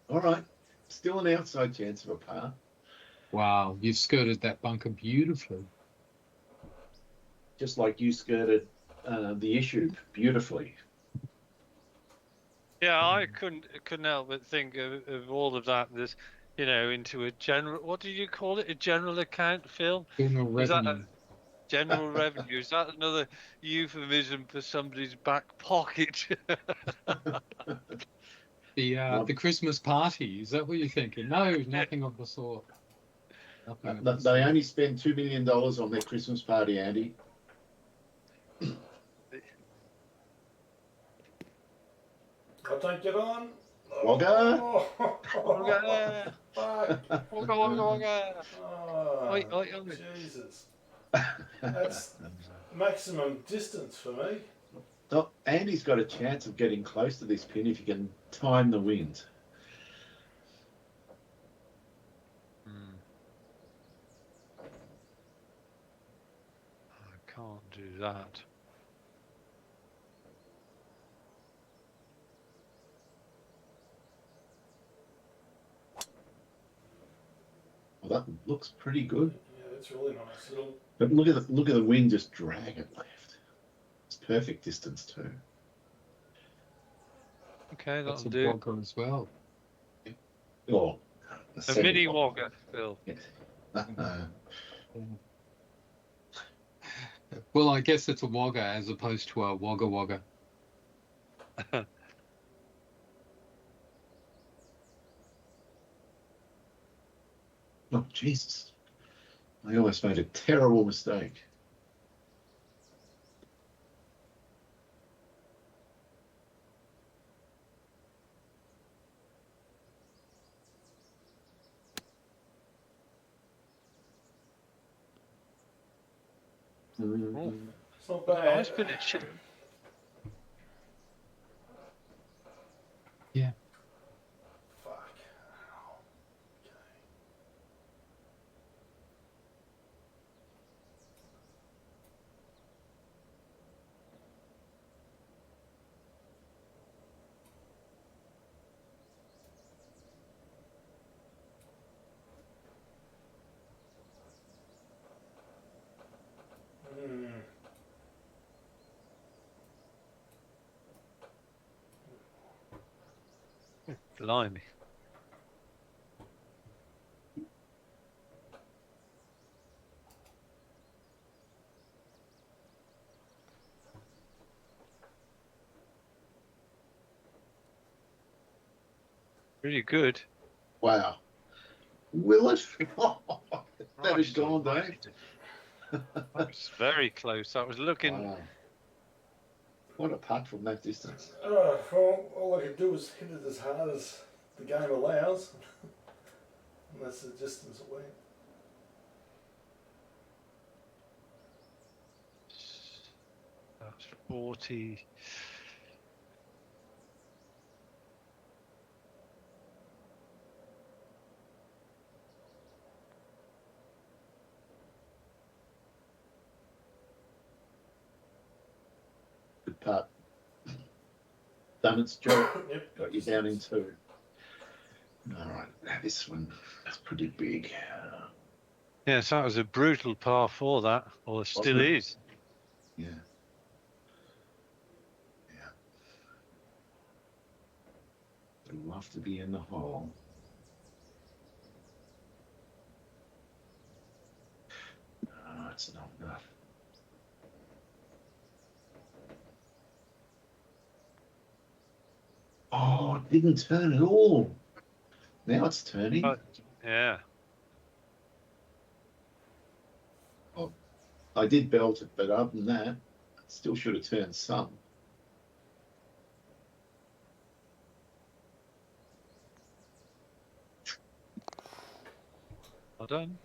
All right. Still an outside chance of a par. Wow, you've skirted that bunker beautifully. Just like you skirted the issue beautifully. Yeah, I couldn't help but think of all of that. This, into a general. What did you call it? A general account, Phil? General Was that a revenue. general revenue? Is that another euphemism for somebody's back pocket? The Christmas party, is that what you're thinking? No, nothing of the sort. Nothing of the They sort. only spend $2 million on their Christmas party, Andy. I'll take it on. Wogga? Wogga. Fuck. Wogga. Oh, Oi, oi, oi. Jesus. That's maximum distance for me. Oh, Andy's got a chance of getting close to this pin if he can time the wind. I can't do that. Well, that looks pretty good. Yeah, it's really nice. But look at the wind just drag it left. It's perfect distance too. Okay, That's that'll a do. wogger as well. Or A mini wogger, Phil. Yes. Well, I guess it's a wogger as opposed to a wogger wogger. Oh, Jesus. I almost made a terrible mistake. It's not bad. Nice finish. Yeah. Fuck. Blimey. Really good. Wow. Will it? That is Christ gone, Dave. almighty. That was very close. I was looking. Wow. What a putt from that distance. Well, all I could do was hit it as hard as the game allows. And that's the distance it went. That's 40. Good putt. Done its job. Yep. Got you down in 2. All right. Now this one, that's pretty big. Yes, that was a brutal par 4, that, or it still it? is. Yeah. Yeah. I'd love to be in the hole. No, it's not enough. Oh, it didn't turn at all. Now it's turning. Yeah. I did belt it, but other than that, it still should have turned some. Well done.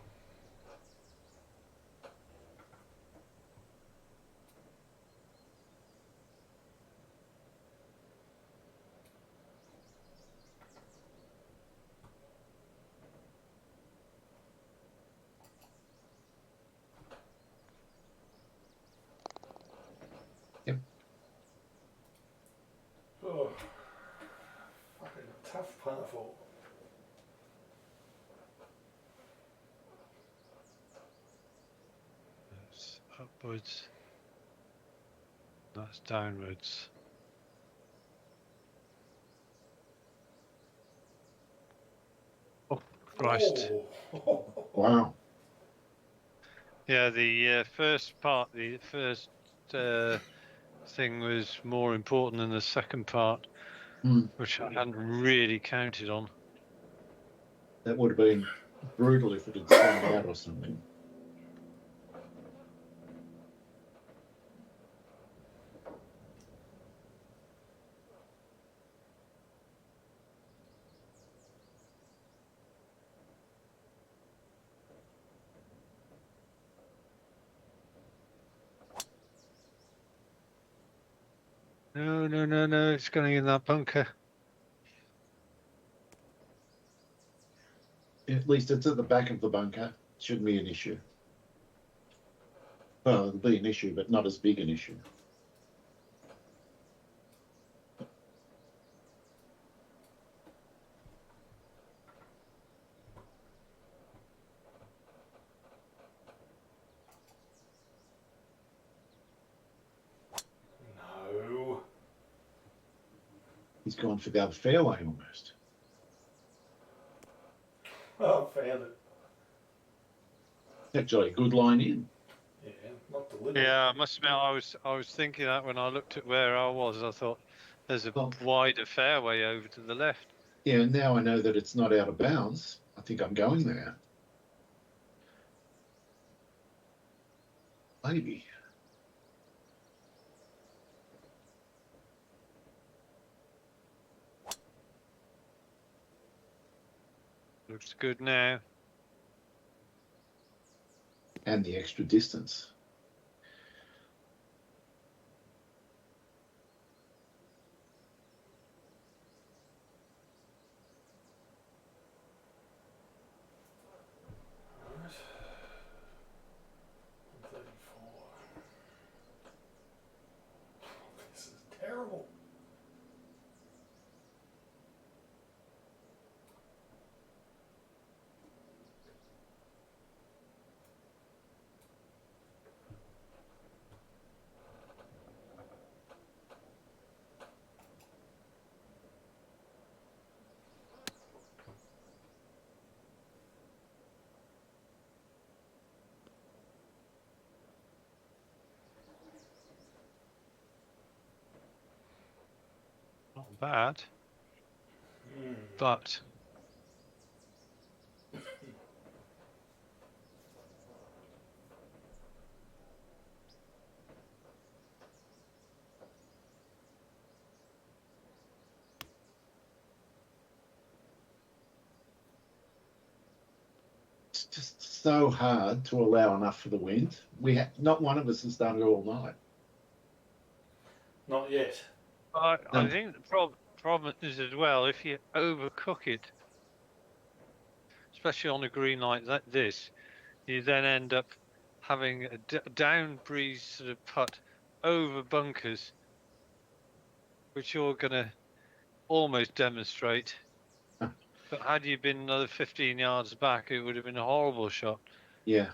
Oh, fucking tough par 4. That's upwards. That's downwards. Oh, Christ. Oh. Wow. Yeah, the first part, the first thing was more important than the second part, which I hadn't really counted on. That would have been brutal if it had turned out or something. No, no, no, no, it's going in that bunker. At least it's at the back of the bunker. Shouldn't be an issue. Well, it'll be an issue, but not as big an issue. No. He's gone for the other fairway almost. Oh, found it. Actually, a good line in. Yeah, not deliberate. Yeah, I must admit, I was thinking that when I looked at where I was, I thought there's a wider fairway over to the left. Yeah, and now I know that it's not out of bounds. I think I'm going there. Maybe. Looks good now. And the extra distance. Right. 134. This is terrible. bad, Mm. but It's just so hard to allow enough for the wind. Not one of us has done it all night. Not yet. I think the problem is as well, if you overcook it, especially on a green like this, you then end up having a down breeze sort of putt over bunkers, which you're going to almost demonstrate. But had you been another 15 yards back, it would have been a horrible shot. Yeah.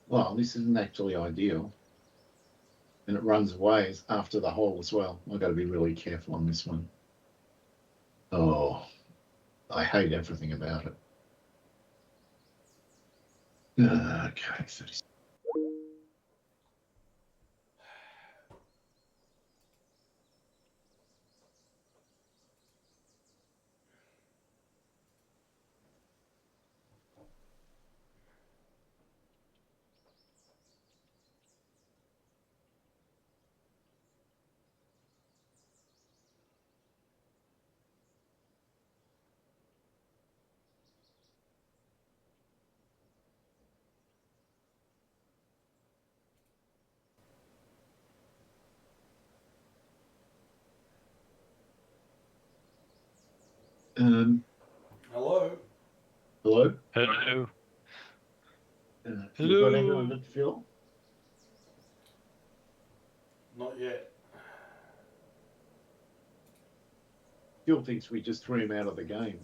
Well, this isn't actually ideal. And it runs away after the hole as well. I've got to be really careful on this one. Oh, I hate everything about it. Okay, 30. Hello? Hello? Hello. You got anyone Hello. to Phil? Not yet. Phil thinks we just threw him out of the game.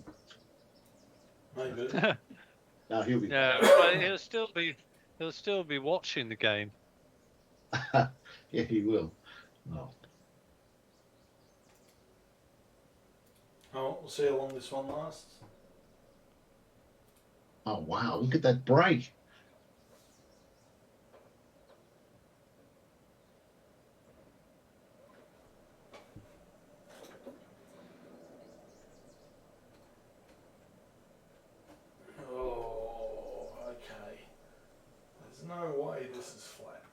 Maybe. No, he'll be Yeah, back. but he'll still be watching the game. Yeah, he will. Oh. Oh, we'll see how long this one lasts. Oh, wow, look at that break. Oh, okay. There's no way this is flat.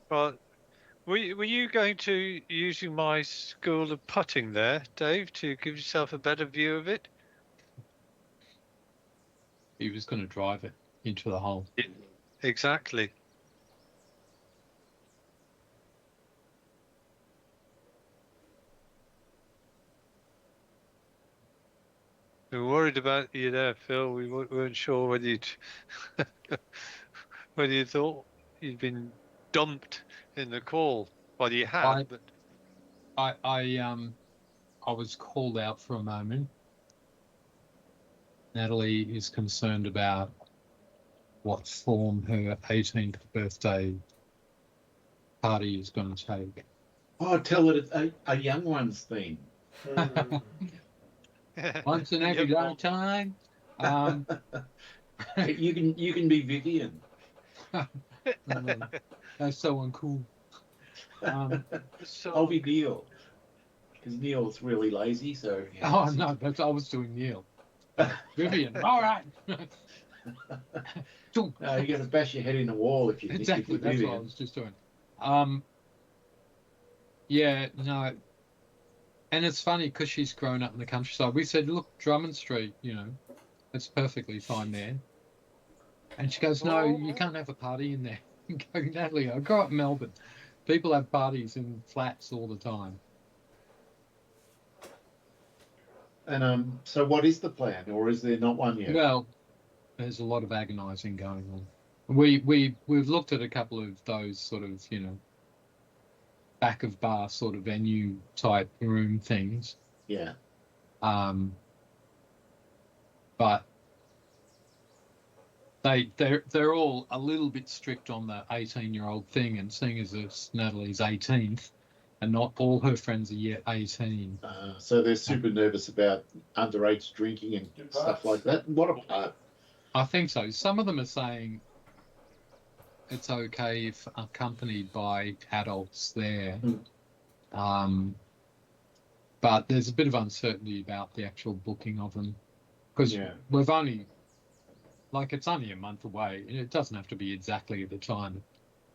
But were you going to using my school of putting there, Dave, to give yourself a better view of it? He was going to drive it into the hole. Exactly. We were worried about you there, Phil. We weren't sure whether whether you thought you'd been dumped in the call. Well, you had, but I was called out for a moment. Natalie is concerned about what form her 18th birthday party is going to take. Oh, tell it a young one's theme. Hmm. Once in every Yep. lifetime. You can be Vivian. That's so uncool. So I'll be Neil. Because Neil's really lazy, so. Yeah, Oh no, I was doing Neil. Vivian, all right. No, you're going to bash your head in the wall if you Exactly, if that's Vivian. what I was just doing. Yeah, no, and it's funny because she's grown up in the countryside. We said, look, Drummond Street, it's perfectly fine there. And she goes, no, you can't have a party in there. I go, Natalie, I grew up in Melbourne. People have parties in flats all the time. And so what is the plan, or is there not one yet? Well, there's a lot of agonising going on. We've looked at a couple of those sort of, back of bar sort of venue type room things. Yeah. But they're all a little bit strict on the 18-year-old thing, and seeing as it's Natalie's 18th, and not all her friends are yet 18. So they're super nervous about underage drinking and Good stuff parts. like that. What a part. I think so. Some of them are saying it's okay if accompanied by adults there. But there's a bit of uncertainty about the actual booking of them because we've only, it's only a month away. It doesn't have to be exactly at the time. It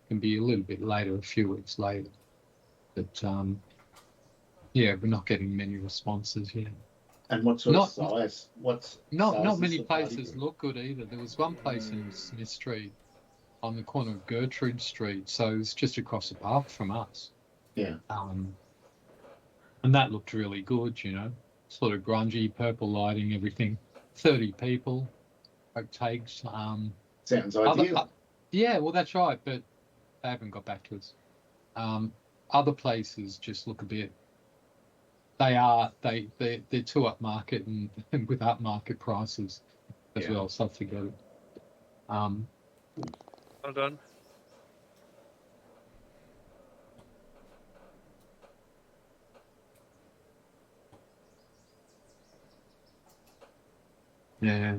can be a little bit later, a few weeks later. But we're not getting many responses yet. And what sort of size? Not many places look good either. There was one place in Smith Street on the corner of Gertrude Street, so it's just across the park from us. Yeah. And that looked really good, sort of grungy, purple lighting, everything. 30 people. It takes. Sounds ideal. Well, that's right, but they haven't got back to us. Other places just look a bit. They're too upmarket and with upmarket prices as well, so forget it. Well done. Yeah,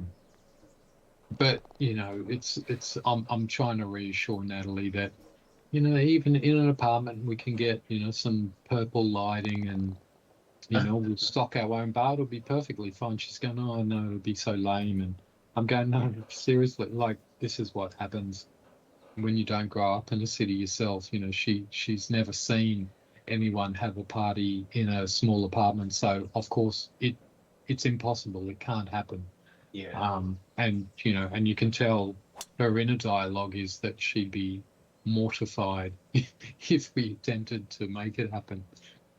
but I'm trying to reassure Natalie that even in an apartment we can get some purple lighting and we'll stock our own bar. It'll be perfectly fine. She's going, oh no, it'll be so lame, and I'm going, no, seriously, this is what happens when you don't grow up in a city yourself. She's never seen anyone have a party in a small apartment, so of course it's impossible. It can't happen. Yeah. And you can tell her inner dialogue is that she'd be mortified if we attempted to make it happen.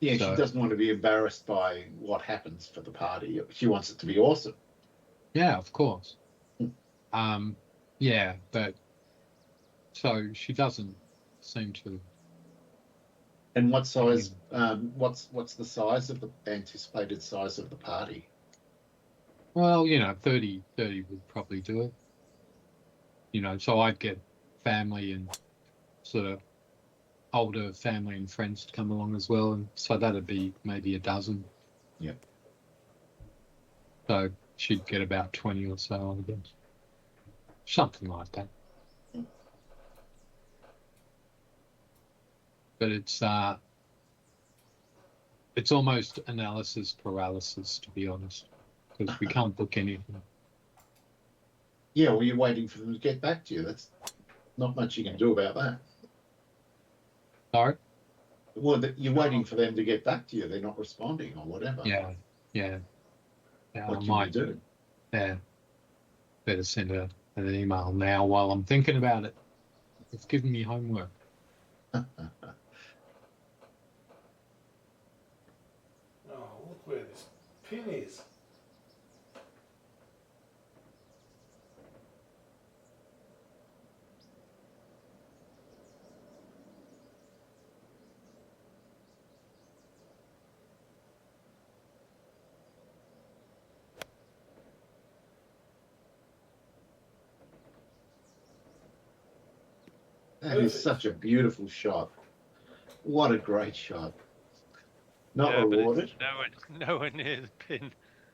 Yeah, she doesn't want to be embarrassed by what happens for the party. She wants it to be awesome. Yeah, of course. But so she doesn't seem to. And what size? What's the size of the anticipated size of the party? Well, 30 would probably do it. So I'd get family and sort of older family and friends to come along as well, and so that'd be maybe a dozen. Yeah. So she'd get about 20 or so, I guess. Something like that. But it's almost analysis paralysis, to be honest, because we can't book anything. Yeah, well, you're waiting for them to get back to you. That's not much you can do about that. Sorry? Well, you're waiting for them to get back to you. They're not responding or whatever. Yeah. What can you do? Yeah. Better send an email now while I'm thinking about it. It's giving me homework. Oh, look where this pin is. That is such a beautiful shot. What a great shot. Not rewarded. Nowhere near the pin.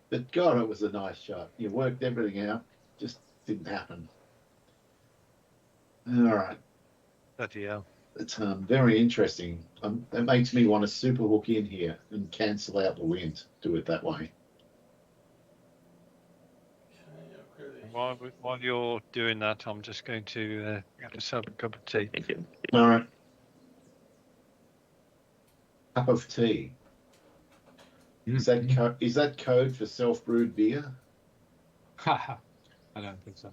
But God, it was a nice shot. You worked everything out. Just didn't happen. All right. Bloody hell. It's very interesting. It makes me want to super hook in here and cancel out the wind. Do it that way. While you're doing that, I'm just going to get myself a cup of tea. All right. Cup of tea. Is that code for self-brewed beer? I don't think so.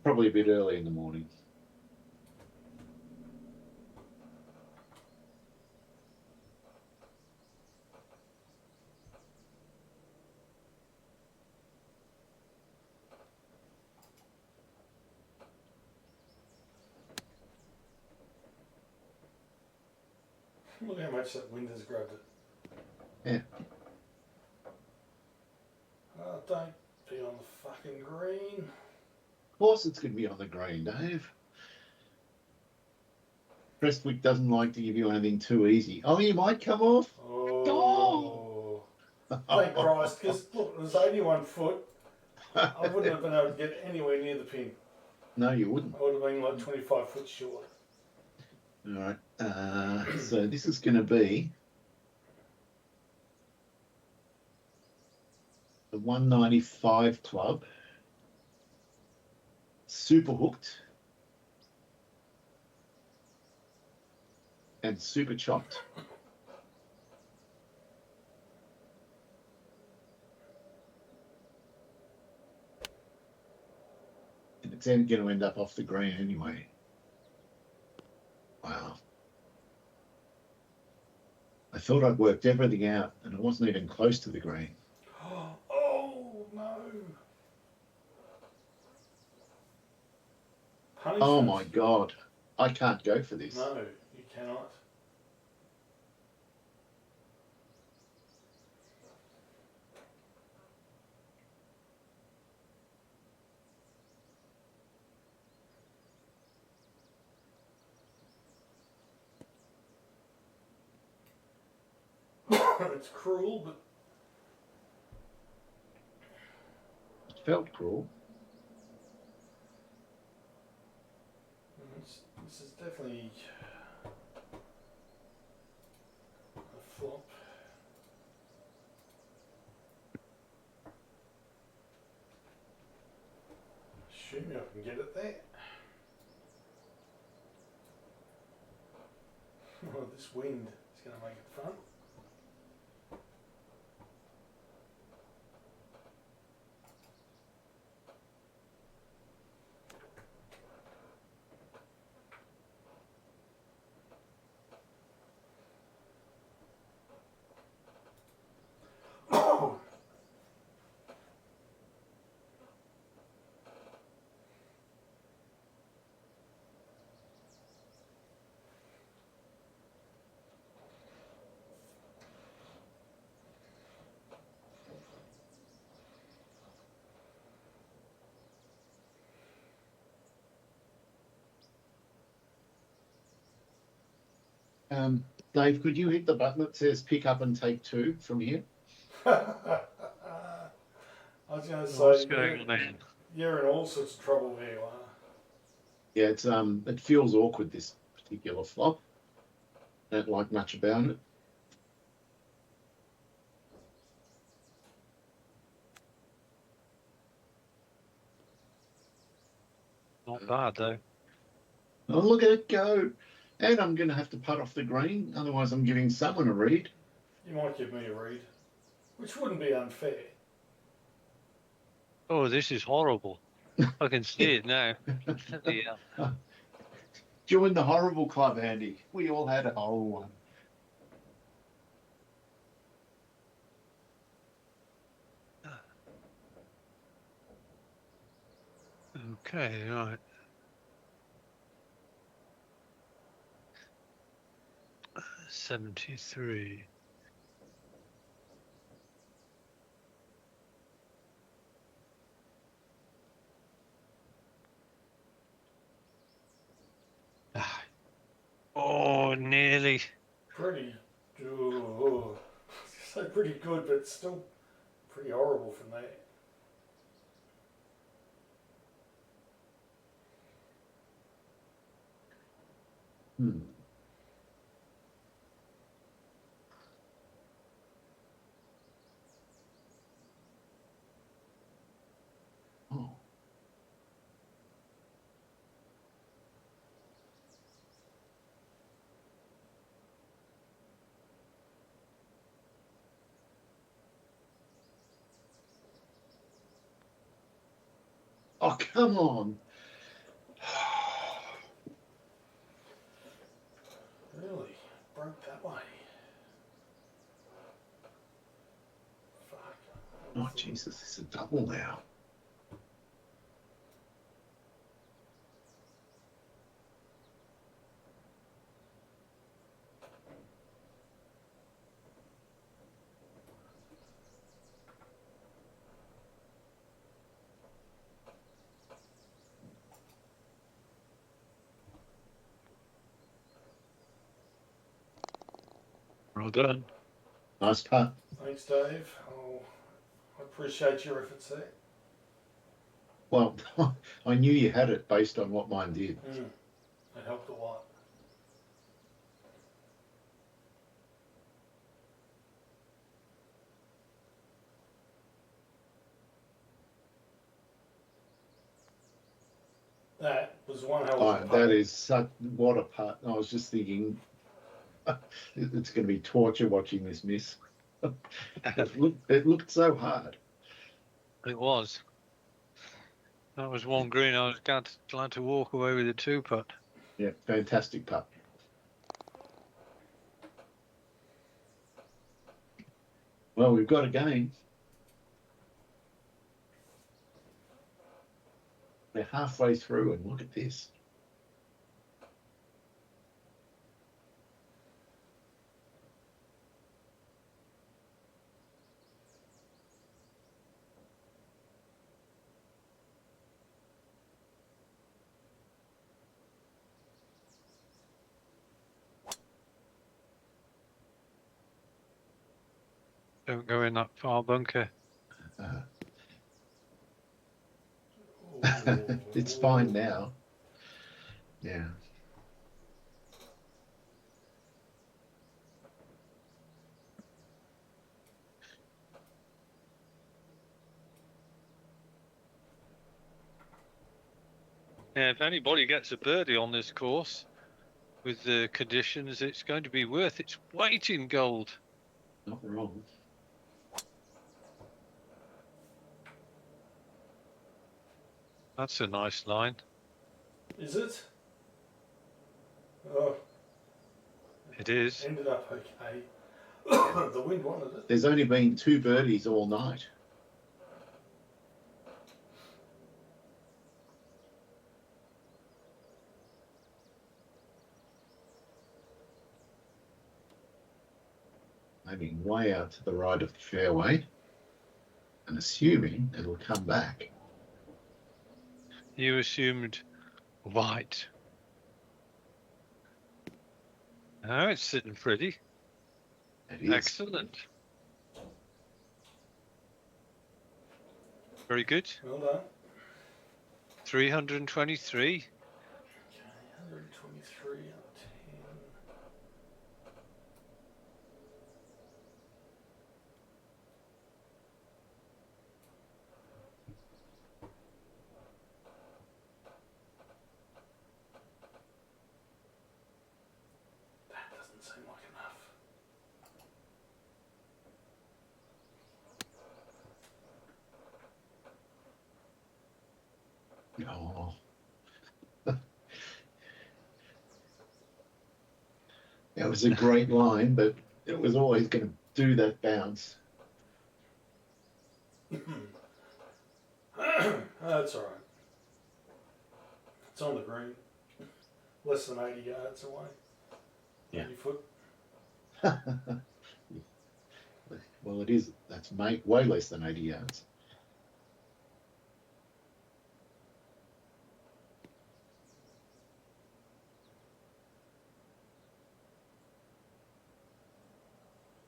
Probably a bit early in the morning. Look how much that wind has grabbed it. Yeah. Oh, don't be on the fucking green. Of course it's going to be on the green, Dave. Prestwick doesn't like to give you anything too easy. Oh, you might come off. Oh. Thank Christ, because look, it was 81 foot. I wouldn't have been able to get anywhere near the pin. No, you wouldn't. I would have been like 25 foot short. All right. So this is going to be the 195 club, super hooked and super chopped. And it's going to end up off the green anyway. Wow. I thought I'd worked everything out and I wasn't even close to the green. Oh, no. Punishment. Oh my God. I can't go for this. No, you cannot. It's cruel, but It felt cruel. this is definitely a flop. Assuming I can get it there. Oh, this wind is going to make it fun. Dave, could you hit the button that says pick up and take two from here? I was going to say, What's going on then? you're in all sorts of trouble here, you are. Yeah, it's it feels awkward, this particular flop. Don't like much about it. Not bad though. Oh, look at it go. And I'm going to have to putt off the green, otherwise I'm giving someone a read. You might give me a read, which wouldn't be unfair. Oh, this is horrible. I can see it now. Yeah. Join the horrible club, Andy. We all had a horrible one. Okay, right. $73. Oh, nearly. Pretty, so pretty good, but still pretty horrible from there. Hmm. Oh. Oh, come on. Really? Broke that way. Fuck. Oh, Jesus, it's a double now. Well done. Nice putt. Thanks, Dave. I appreciate your efforts there. Well, I knew you had it based on what mine did. It helped a lot. was one hell Oh, of a that putt. is such what a putt. I was just thinking, it's going to be torture watching this miss. It looked so hard. It was. That was one green. I was glad to walk away with a 2-putt. Yeah, fantastic putt. Well, we've got a game. We're halfway through, and look at this. Don't go in that far bunker. Uh, Ooh. it's fine now. Yeah. Yeah, if anybody gets a birdie on this course with the conditions, it's going to be worth its weight in gold. Not wrong. That's a nice line. Is it? Oh, It is. ended up okay. The wind wanted it. There's only been 2 birdies all night. Maybe way out to the right of the fairway, and assuming it'll come back. You assumed white. Oh, it's sitting pretty. It is. Excellent. Very good. Well done. 323. Okay, 123 out of 10. That doesn't seem like enough. Oh. That was a great line, but it was always going to do that bounce. That's all right. It's on the green. Less than 80 yards away. Yeah. 80 foot. Well, it is. That's way less than 80 yards.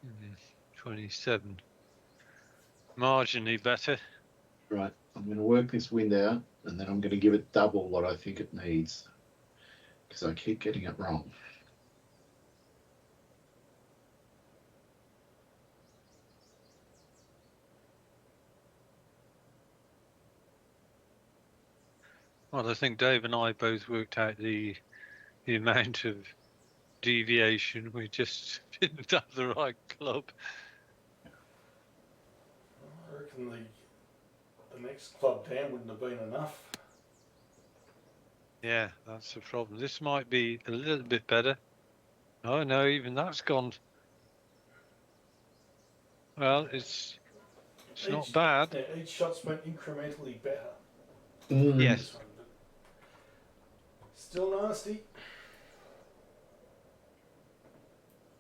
Mhm. 27. Marginally better. Right. I'm going to work this wind out, and then I'm going to give it double what I think it needs, because I keep getting it wrong. Well, I think Dave and I both worked out the amount of deviation. We just didn't have the right club. I reckon the next club down wouldn't have been enough. Yeah, that's the problem. This might be a little bit better. Oh no, even that's gone. Well, it's not bad. Yeah, each shot's went incrementally better. Yes. This one, but still nasty.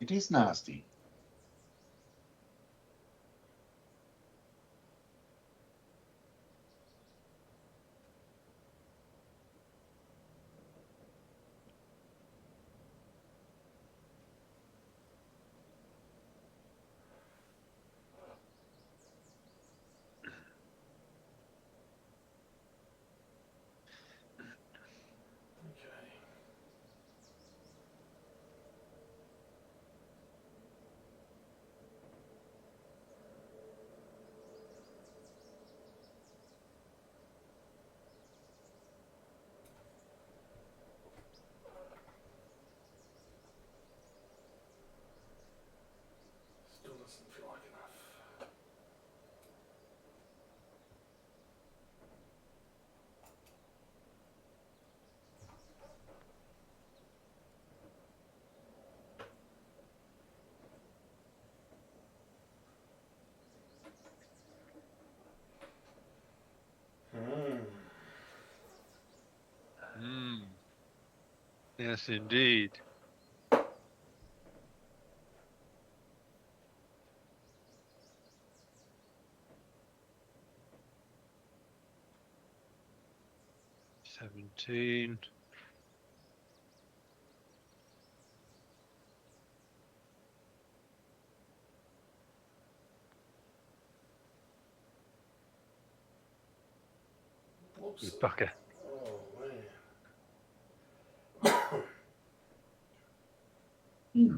It is nasty. Okay. Yes, indeed. $17. Whoops. Good bucker. Oh man. Hmm.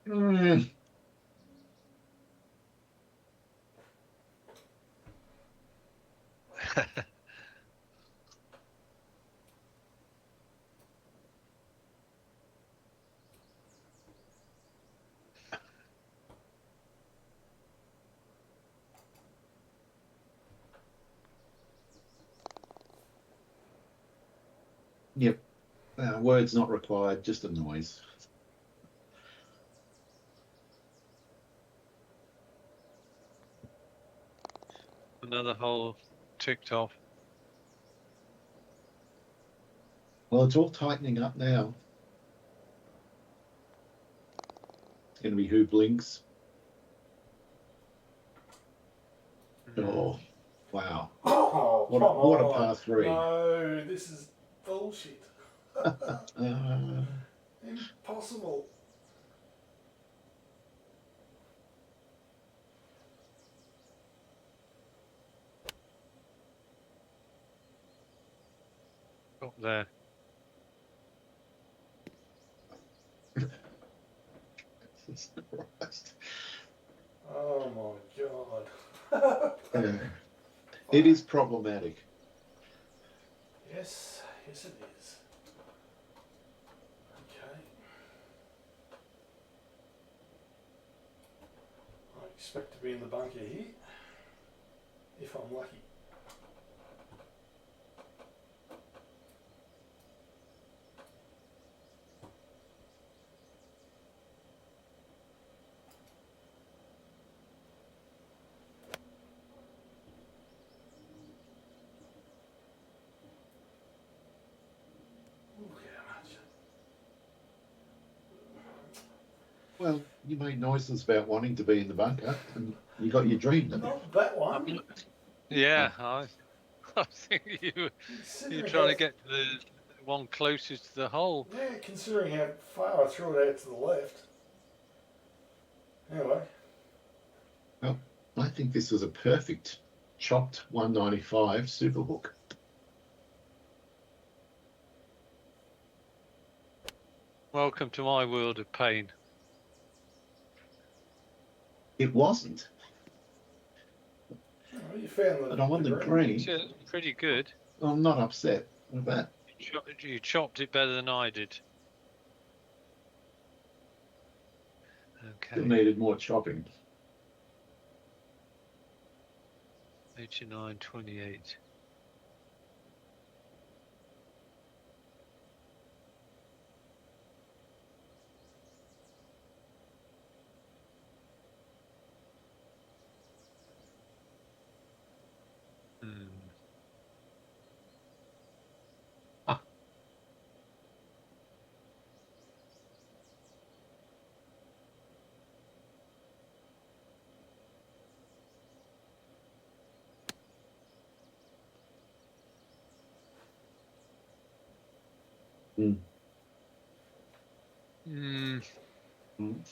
Mm. Yep. Words not required, just a noise. Another hole ticked off. Well, it's all tightening up now. It's going to be who blinks. Oh, wow. Oh, What come a on. par three. No, this is bullshit. Uh, Impossible. Up there. Jesus Christ. Oh my god. It is problematic. Yes, yes it is. Okay. I expect to be in the bunker here, if I'm lucky. Look how much. Well, you made noises about wanting to be in the bunker, and you got your dream. Didn't you? Not that one. Yeah, I think you're Considering trying how, to get to the one closest to the hole. yeah, considering how far I threw it out to the left. Anyway, Well, I think this was a perfect chopped 195 superhook. Welcome to my world of pain. It wasn't, oh, you found but I'm on the green. green. It's pretty good. I'm not upset with that. You chopped it better than I did. Still Okay, needed more chopping. 89.28. Ah. Mm. Mm. Mm.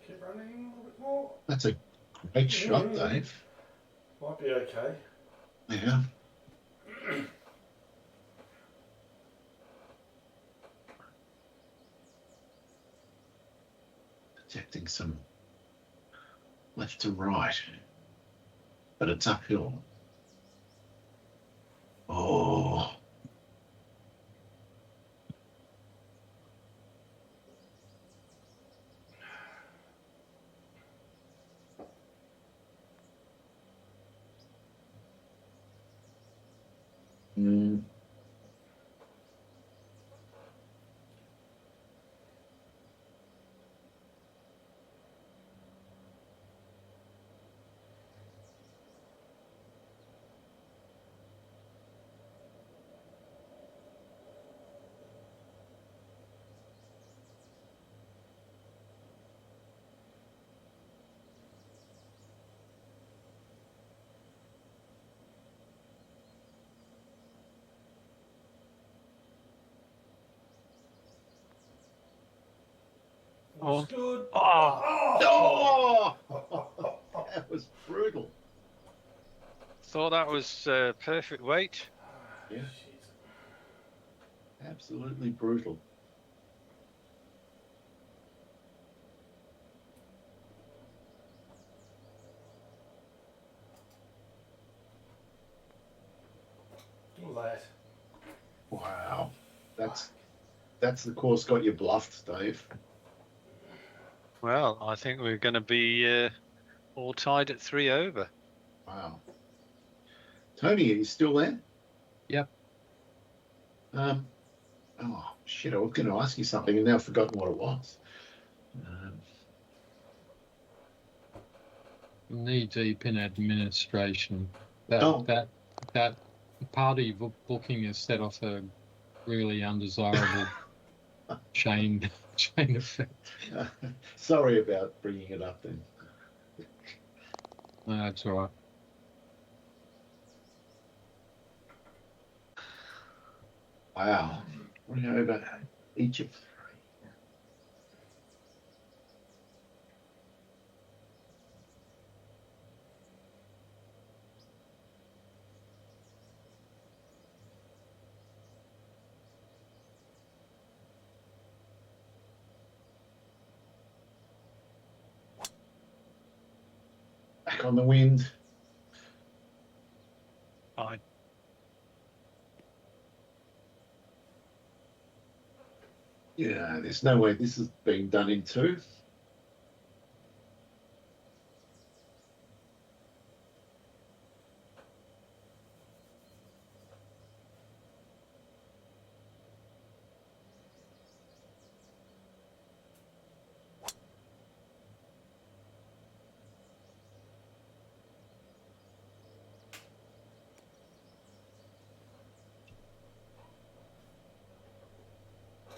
Keep running a little bit more. That's a great shot, Dave. Like might be okay. Yeah. Detecting some left to right, but it's uphill. Oh. Mm. Oh. Looks good. Oh, Oh! That was brutal. thought that was perfect weight. Yeah. Shit. Absolutely brutal. All that. Wow. That's the course got you bluffed, Dave. Well, I think we're going to be all tied at 3 over. Wow. Tony, are you still there? Yep. Oh shit! I was going to ask you something and now I've forgotten what it was. Knee deep in administration. Oh. That party booking has set off a really undesirable chain effect. Sorry about bringing it up then. No, that's all right. Wow. We're over each of 3. Back on the wind. Fine. Yeah, there's no way this has been done in 2.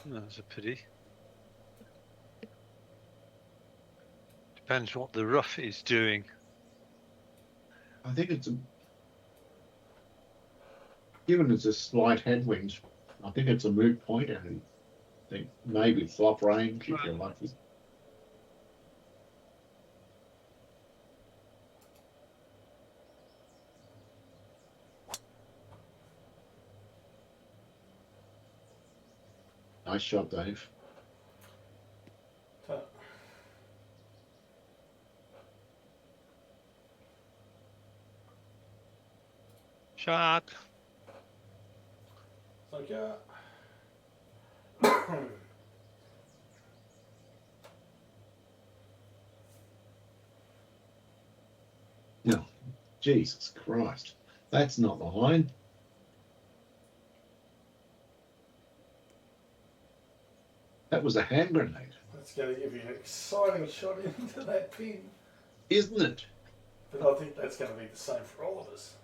That's a pity. Depends what the rough is doing. I think given it's a slight headwind, I think it's a moot point, and I think maybe flop range if you're lucky. Nice shot, Dave. Shot. It's like, No, Jesus Christ, that's not the line. That was a hand grenade, that's going to give you an exciting shot into that pin. isn't it? But I think that's going to be the same for all of us.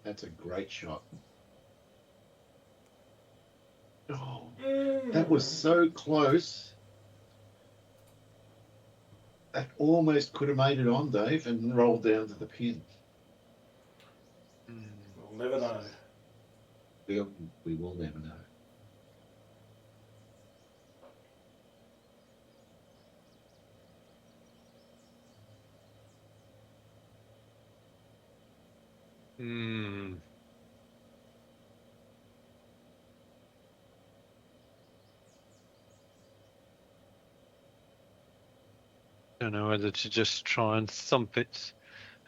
That's a great shot. Oh, that was so close. That almost could have made it on, Dave, and rolled down to the pin. Hmm. We'll never know. We will never know. Hmm. Don't know whether to just try and thump it.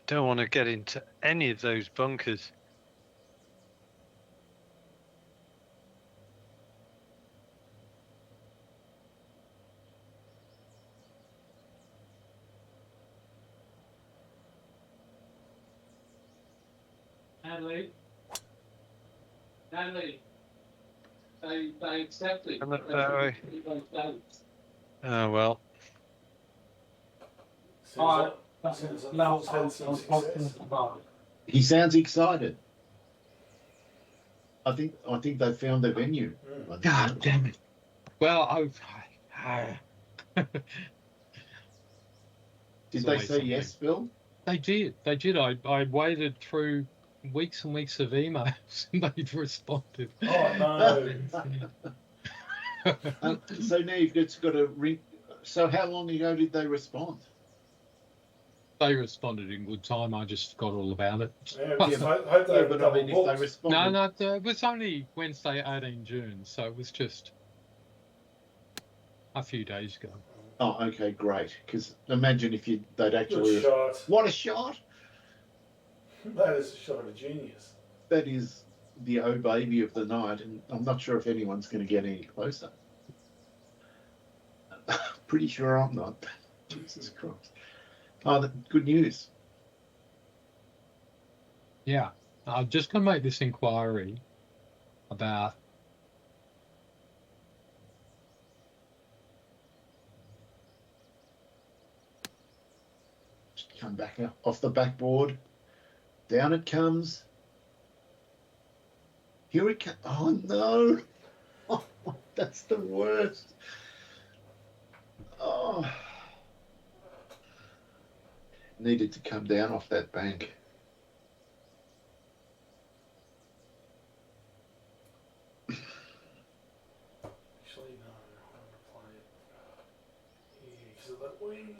Don't want to get into any of those bunkers. Natalie, they accepted. Come up that way. Oh well. Sounds like Phil's had some success. He sounds excited. I think they found their venue. Mm. God damn it. Well, Did they say yes, Phil? They did. They did. I waited through weeks and weeks of emails and they've responded. Oh no! So now you've just got to ring. So how long ago did they respond? They responded in good time. I just forgot all about it. Yeah, just hope they have a but I double mean, if they booked. responded, No, it was only Wednesday, 18 June, so it was just a few days ago. oh, okay, great. Because imagine if they'd Good actually. shot. What a shot! That is a shot of a genius. That is the oh baby of the night, and I'm not sure if anyone's going to get any closer. Pretty sure I'm not. Jesus Christ! Oh, good news. Yeah. I'm just going to make this inquiry about Just come back off the backboard. Down it comes. Here it comes. Oh no! Oh, that's the worst. Oh, needed to come down off that bank. Actually, no, I'm going to play it here because of that wind.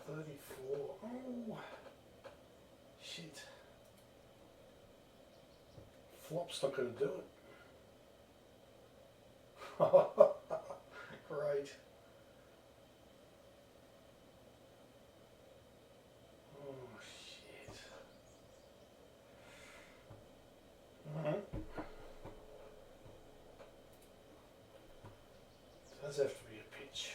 34. Oh, shit. Flop's not going to do it. Great. Oh, shit. Alright. Does have to be a pitch.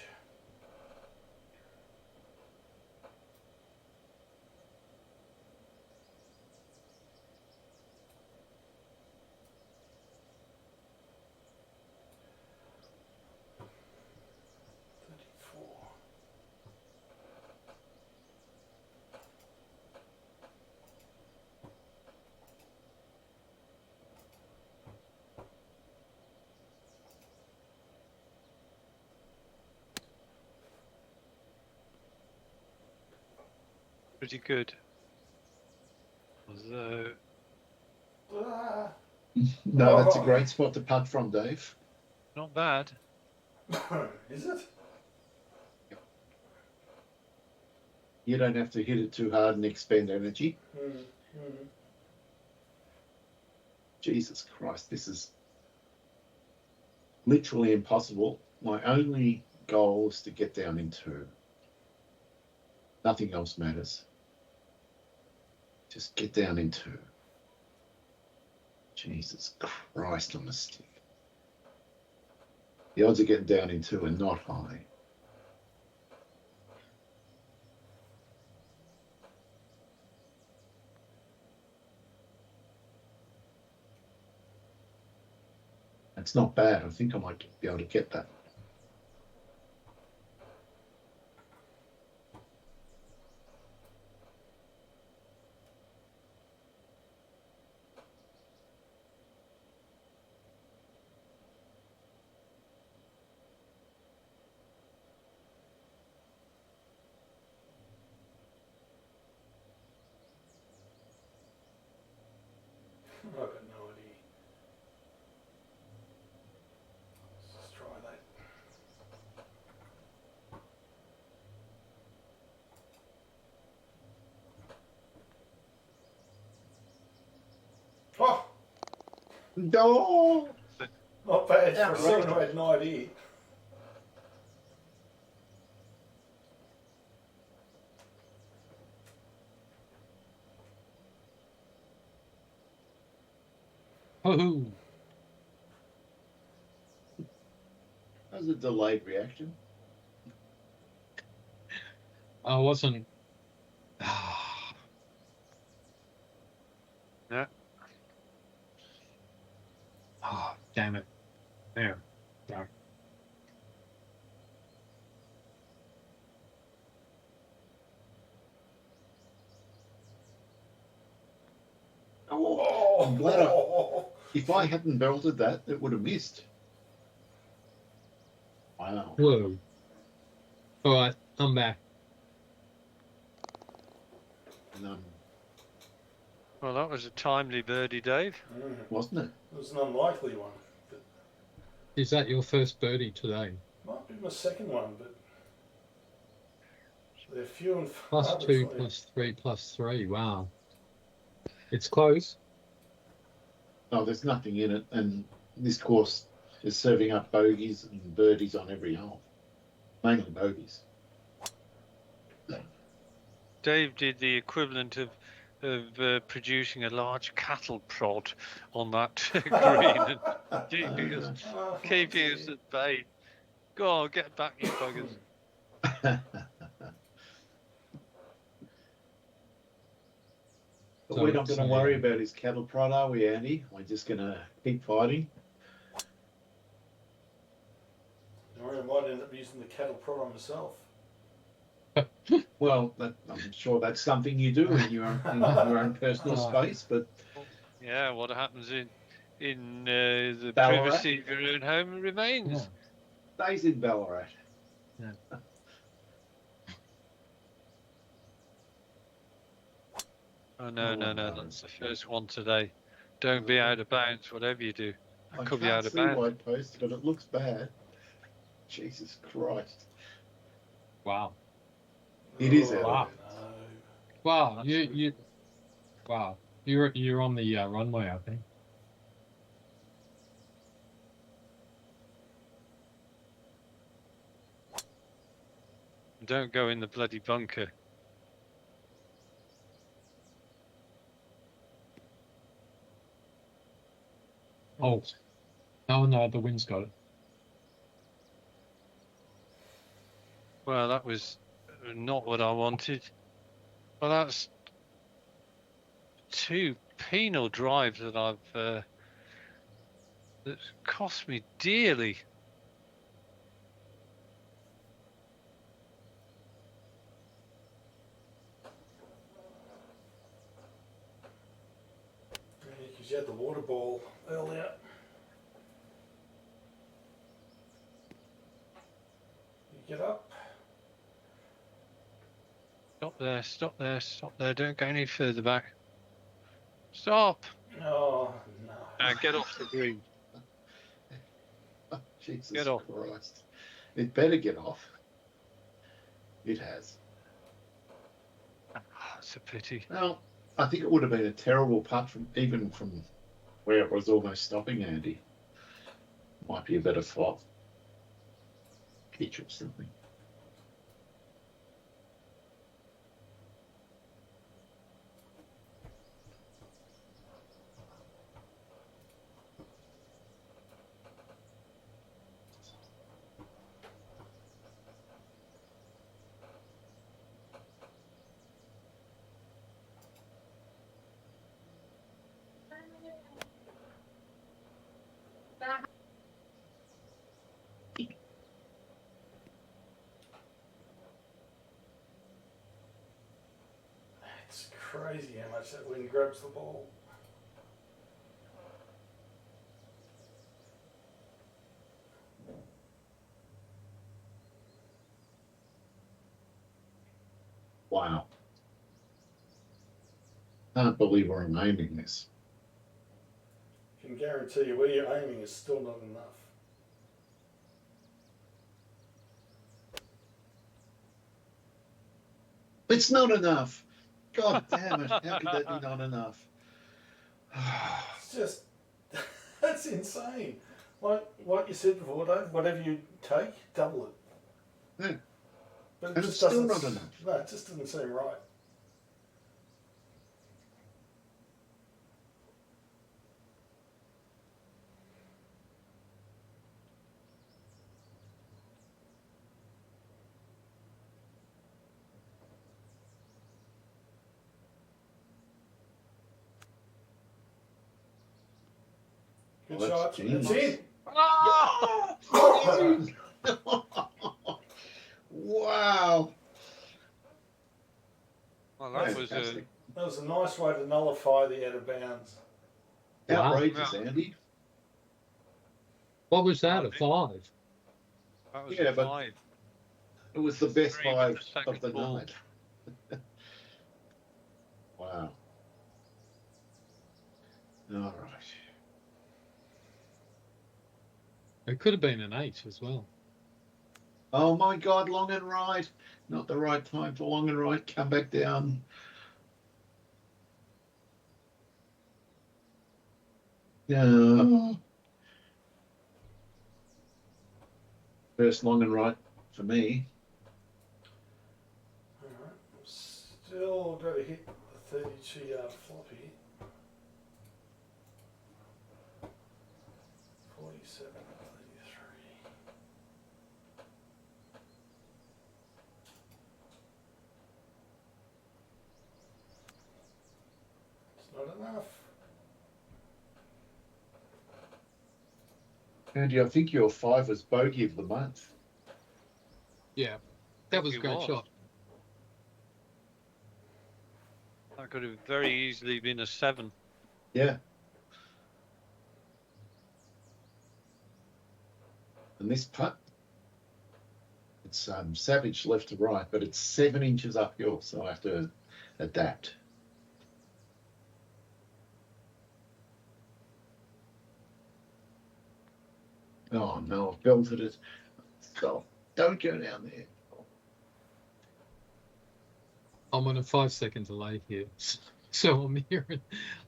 Pretty good. Although, Ah. No, that's a great spot to putt from, Dave. not bad. Is it? You don't have to hit it too hard and expend energy. Jesus Christ, this is literally impossible. My only goal is to get down in two. Nothing else matters. Just get down in two. Jesus Christ on the stick. The odds of getting down in two are not high. That's not bad. I think I might be able to get that. I've got no idea. Let's try that. Oh, No. not bad for Outrageous. someone who had no idea. Oh, That was a delayed reaction. I wasn't. Yeah. Oh, damn it. There. Sorry. Oh, I'm glad if I hadn't belted that, it would have missed. Wow. Whoa. All right, I'm back. And, Well, that was a timely birdie, Dave. wasn't it? It was an unlikely one. But Is that your first birdie today? might be my second one, but they're few and Plus far 2, between. plus 3, plus 3. Wow. It's close. No, there's nothing in it, and this course is serving up bogeys and birdies on every hole, mainly bogeys. Dave did the equivalent of producing a large cattle prod on that green and keeping us at bay. Go on, get back, you buggers. But we're not going to worry about his cattle prod, are we, Andy? We're just going to keep fighting. I might end up using the cattle prod on myself. Well, I'm sure that's something you do in your own personal space, but yeah, what happens in the Ballarat? privacy of your own home remains. Stays in Ballarat. Yeah. Oh no, that's the first one today. Don't be out of bounds, whatever you do. I Could be can't out of see bounds. white post, but it looks bad. Jesus Christ! Wow. It is Oh, out. Wow. Wow. You're on the runway, I think. Don't go in the bloody bunker. Oh. Oh no, the wind's got it. Well, that was not what I wanted. Well, that's 2 penal drives that I've that's cost me dearly. Because you had the water ball earlier. You get up. Stop there, stop there, stop there. Don't go any further back. Stop. Oh, no. Get off the green. Oh, Jesus Get off. Christ! It better get off. It has. It's a pity. Well, I think it would have been a terrible putt even from where it was almost stopping Andy. Might be a better flop. Pitch or something. It's crazy how much that wind grabs the ball. Wow. Can't believe we're naming this. can guarantee you where you're aiming is still not enough. It's not enough. God damn it! How could that be not enough? It's just, that's insane. Like you said before, Dave, whatever you take, double it. Yeah. But it And just it's still doesn't, not enough. No, it just doesn't seem right. Good Well, shot. that's It's genius. in. Oh! Wow! Well, that was a Fantastic. That was a nice way to nullify the out of bounds. Wow. Outrageous, Andy. What was that? A 5? that was Yeah, a but 5. It was the best 3 with 5 the second of the ball. night. Wow. All right. It could have been an 8 as well. Oh my God, long and right. Not the right time for long and right. Come back down. Yeah. First long and right for me. Alright, still got to hit the 32-yard floppy. 47, 33. It's not enough. Andy, I think your 5 was bogey of the month. Yeah, that was a It great was. shot. That could have very easily been a 7. Yeah. And this putt, it's savage left to right, but it's 7 inches uphill, so I have to adapt. Oh no, I've belted it. So don't go down there. I'm on a 5-second delay here, so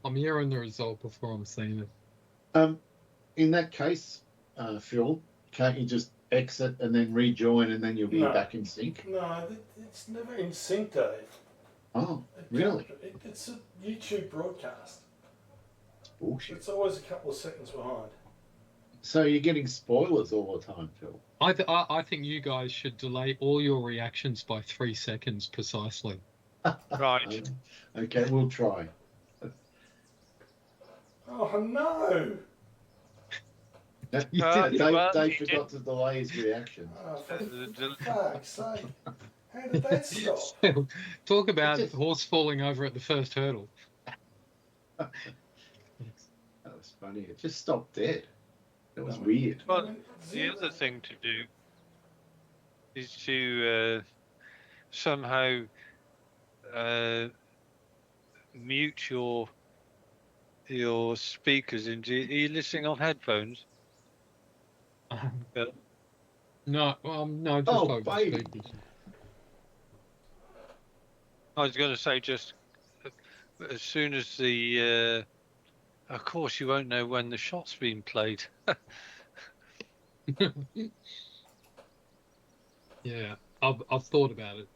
I'm hearing the result before I'm seeing it. In that case, Phil, can't you just exit and then rejoin and then you'll be No. back in sync? No, it's never in sync, Dave. Oh, It really? it's a YouTube broadcast. It's bullshit. It's always a couple of seconds behind. So you're getting spoilers all the time, Phil. I think you guys should delay all your reactions by 3 seconds precisely. Right. Okay, we'll try. Oh no! You Uh, did- well, Dave he forgot to delay his reaction. Oh, for the del- fuck's sake! How did that stop? Talk about Just- horse falling over at the first hurdle. That was funny. It just stopped dead. That was No. weird. Well, I mean, the zero. other thing to do is to somehow mute your speakers. Are you listening on headphones? Yeah. No, no, just Oh, over the baby. speakers. I was going to say just as soon as the. Of course, you won't know when the shot's been played. Yeah, I've thought about it.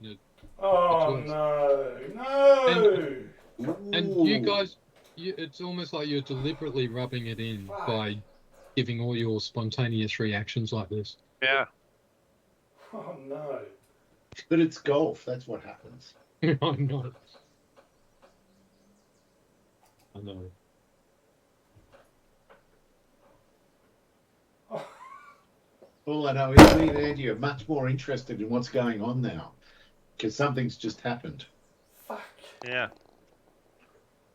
Oh It's no! And you guys, it's almost like you're deliberately rubbing it in by giving all your spontaneous reactions like this. Yeah. Oh no! But it's golf. That's what happens. I know. I know. All I know is me and Andy are much more interested in what's going on now because something's just happened. Fuck! Yeah.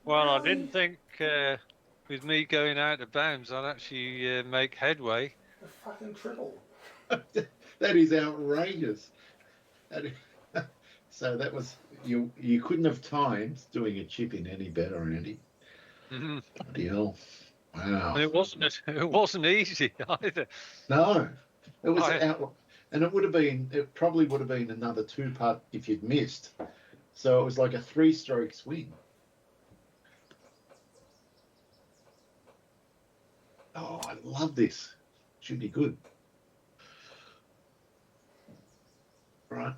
Well, I Really? didn't think with me going out of bounds, I'd actually make headway. The fucking triple. That is outrageous. So that was you. You couldn't have timed doing a chip in any better, Andy. Mm-hmm. Bloody hell. Wow. And it wasn't easy either. No, it was I, out, and it probably would have been another 2 putt if you'd missed. So it was like a 3-stroke swing. Oh, I love this. Should be good. Right,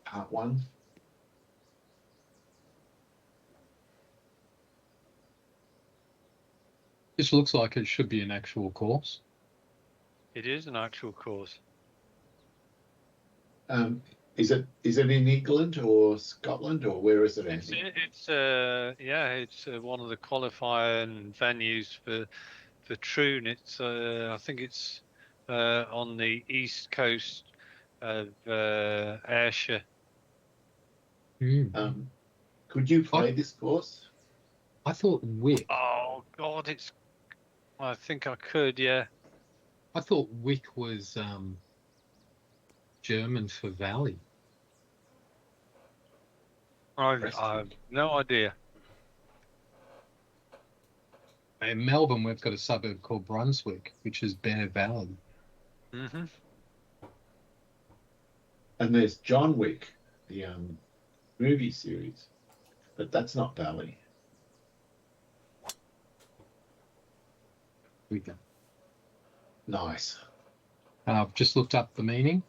part 1. This looks like it should be an actual course. it is an actual course. Is it in England or Scotland, or where is it, Andy? It's one of the qualifying venues for Troon. It's I think it's on the east coast of Ayrshire. Could you play this course? I thought Wick. Oh God, I think I could, yeah. I thought Wick was German for valley. I Prestwick. have no idea. In Melbourne, we've got a suburb called Brunswick, which is Bear Valley. Mm-hmm. And there's John Wick, the movie series, but that's not Valley. We go. Nice. I've just looked up the meaning.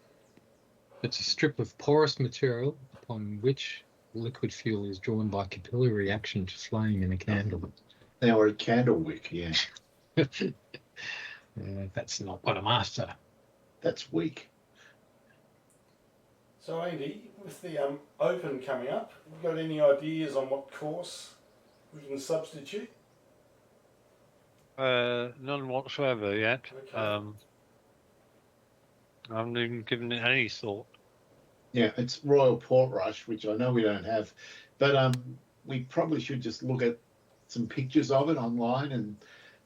It's a strip of porous material upon which liquid fuel is drawn by capillary reaction to flame in a candle. Now we're at Candlewick, yeah. That's not what I'm after. That's weak. So Andy, with the Open coming up, have you got any ideas on what course we can substitute? None whatsoever yet. Okay. I haven't even given it any thought. Yeah, it's Royal Portrush, which I know we don't have, but we probably should just look at some pictures of it online and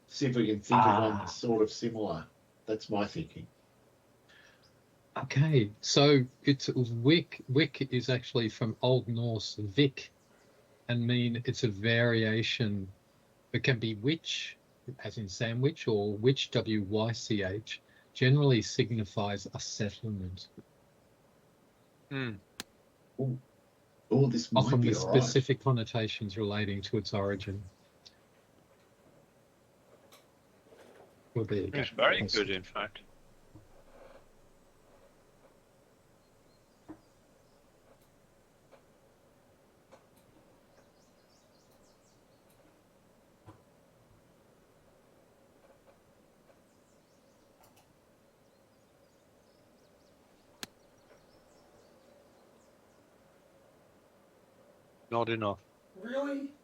see if we can think of one that's sort of similar. That's my thinking. Okay, so it's Wick. Wick is actually from Old Norse Vik, and it's a variation. It can be witch, as in sandwich, or witch, W-Y-C-H, generally signifies a settlement. Oh, this might Often be with all right. specific connotations relating to its origin. Well, there you go. It's very good, in fact. Not enough. Really?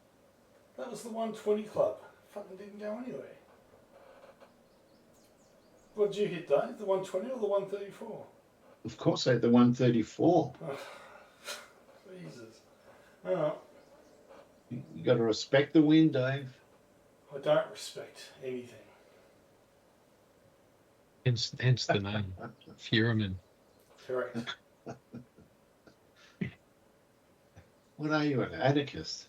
That was the 120 club. Fucking didn't go anywhere. What did you hit, Dave? The 120 or the 134? Of course, I had the 134. Oh, Jesus. Oh, You got to respect the win, Dave. I don't respect anything. Hence the name, Fuhrman. Correct. What are you, an anarchist?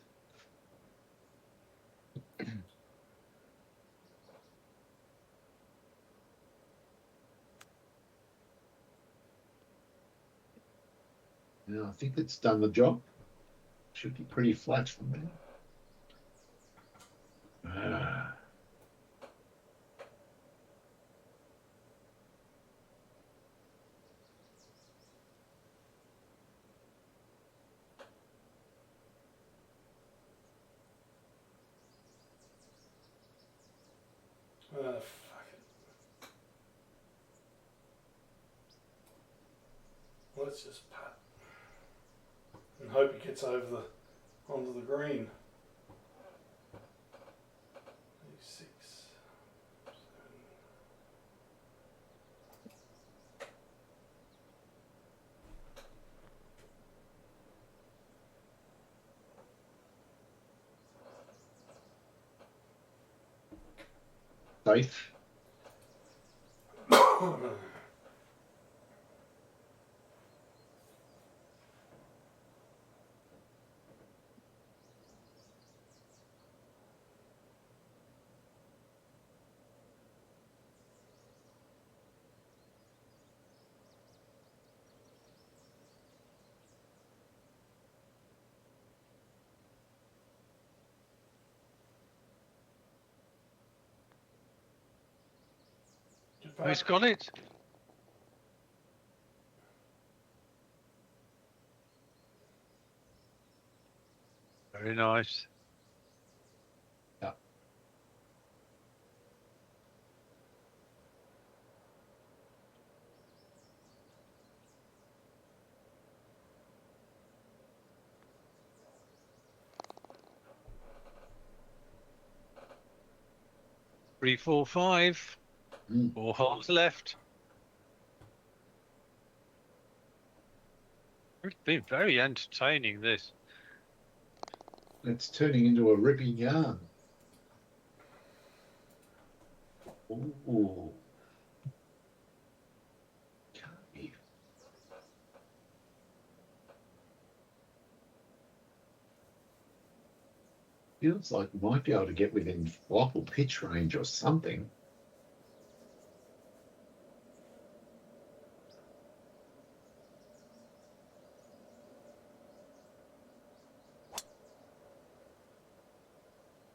Yeah, I think it's done the job. Should be pretty flat from there. Fuck it. Let's just putt and hope it gets onto the green. 6, 7. Safe. He's got it. Very nice. Yeah. Three, four, five. Mm. 4 holes left. It's been very entertaining, this. It's turning into a ripping yarn. Ooh. Can't be. Feels like we might be able to get within flop or pitch range or something.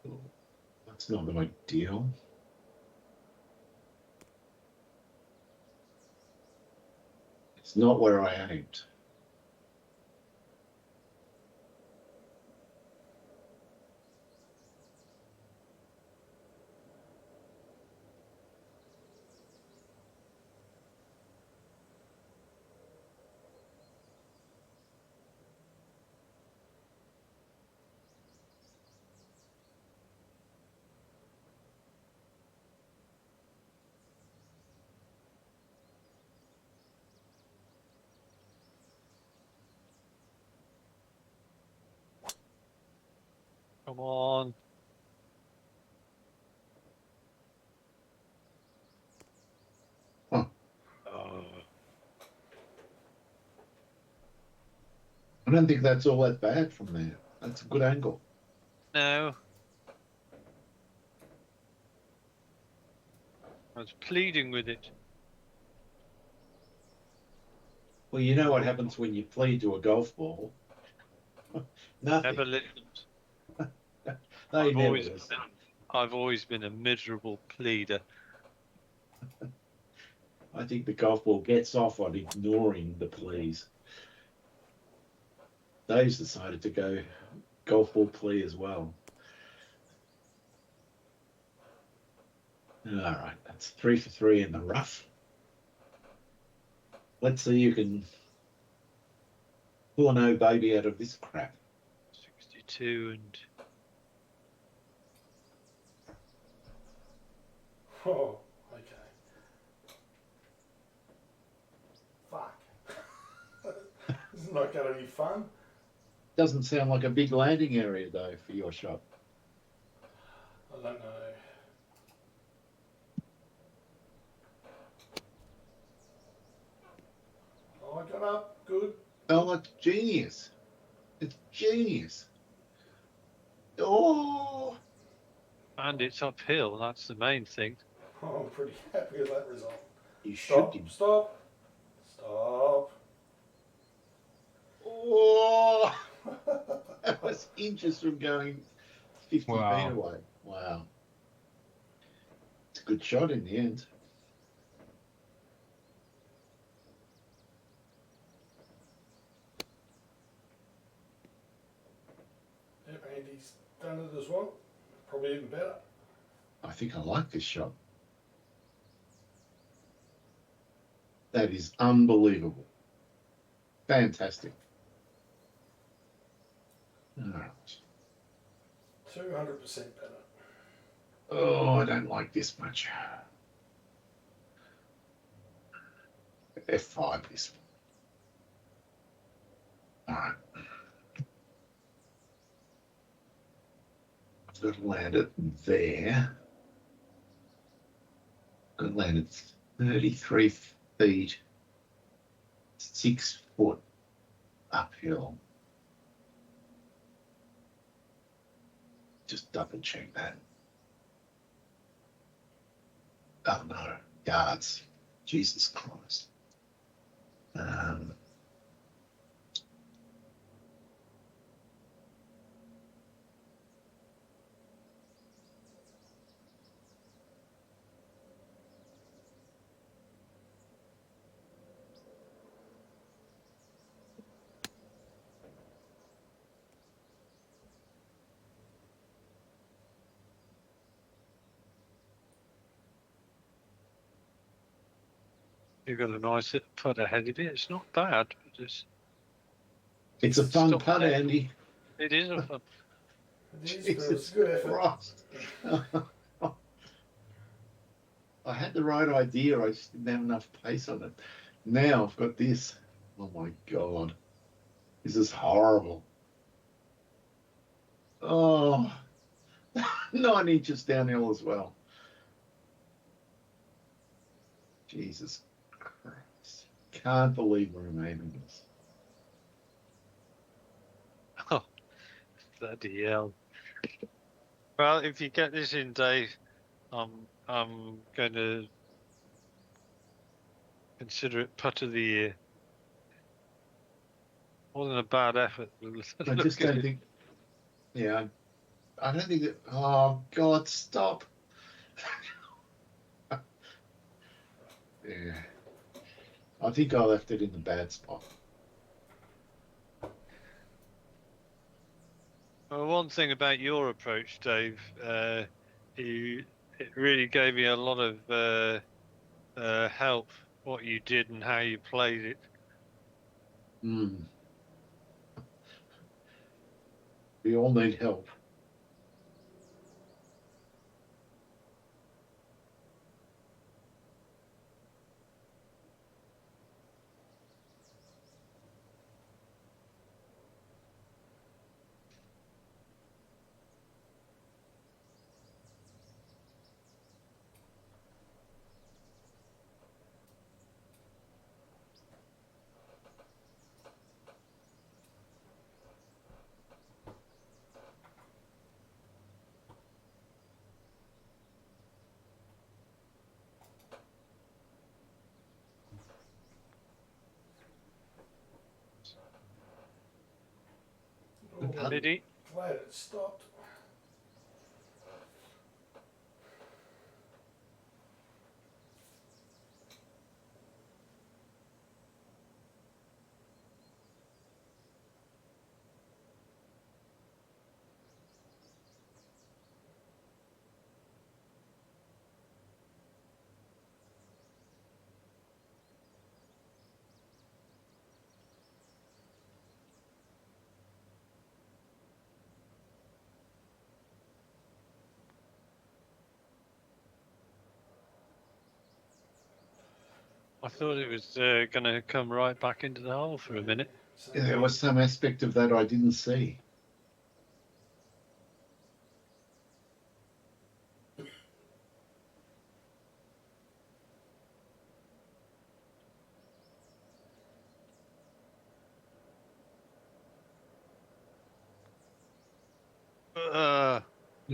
Oh, that's not ideal. It's not where I aimed. Come on. Huh. Oh. I don't think that's all that bad from there. That's a good angle. No. I was pleading with it. Well, you know what happens when you plead to a golf ball? Nothing. Never listened. They never listen. I've always been a miserable pleader. I think the golf ball gets off on ignoring the pleas. Dave's decided to go golf ball plea as well. All right, that's 3 for 3 in the rough. Let's see you can pull an O baby out of this crap. 62 and Oh, okay. Fuck. This is not going to be fun. Doesn't sound like a big landing area though for your shot. I don't know. Oh, I got up. Good. Oh, it's genius. It's genius. Oh, and it's uphill. That's the main thing. Oh, I'm pretty happy with that result. you Stop. should. Stop. Stop. Oh, that was inches from going 50 Wow. feet away. Wow. It's a good shot in the end. Yep, Andy's done it as well. Probably even better. I think I like this shot. That is unbelievable. Fantastic. All right. 200% better. Oh, I don't like this much. F5 this one. All right. I've got to land it there. Got to land it 33 feet, 6 foot uphill. Just double check that. Oh no, yards. Jesus Christ. You've got a nice putt ahead of it. It's not bad. It's a fun Stop putt, there. Andy. It is a fun. It is, but it was Jesus a good effort. Christ. I had the right idea. I just didn't have enough pace on it. Now I've got this. Oh my God. This is horrible. Oh, 9 inches downhill as well. Jesus Christ. Can't believe we're remaining this. Oh, bloody hell. Well, if you get this in, Dave, I'm going to consider it putt of the year. Wasn't a bad effort. I just don't think, yeah, I don't think that, oh God, stop. Yeah. I think I left it in the bad spot. Well, one thing about your approach, Dave, it really gave me a lot of help. What you did and how you played it. Mm. We all need help. Oh, Did he? glad it stopped. I thought it was going to come right back into the hole for a minute. Yeah, there was some aspect of that I didn't see.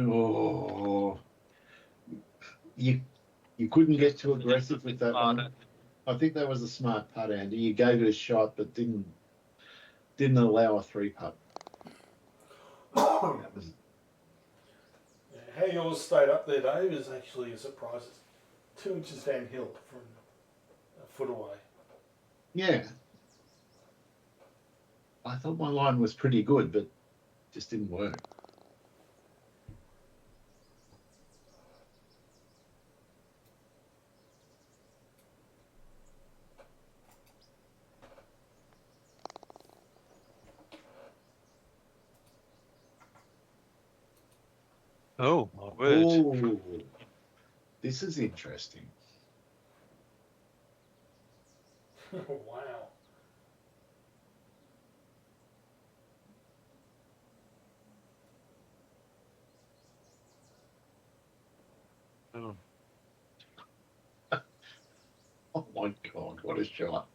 Oh, you couldn't get too aggressive with that one. I think that was a smart putt, Andy. You gave it a shot, but didn't allow a 3-putt. Yeah, how yours stayed up there, Dave, is actually a surprise. It's 2 inches downhill from a foot away. Yeah. I thought my line was pretty good, but just didn't work. Oh, my word. Oh, this is interesting. Wow. Oh. Oh my God, what a shot.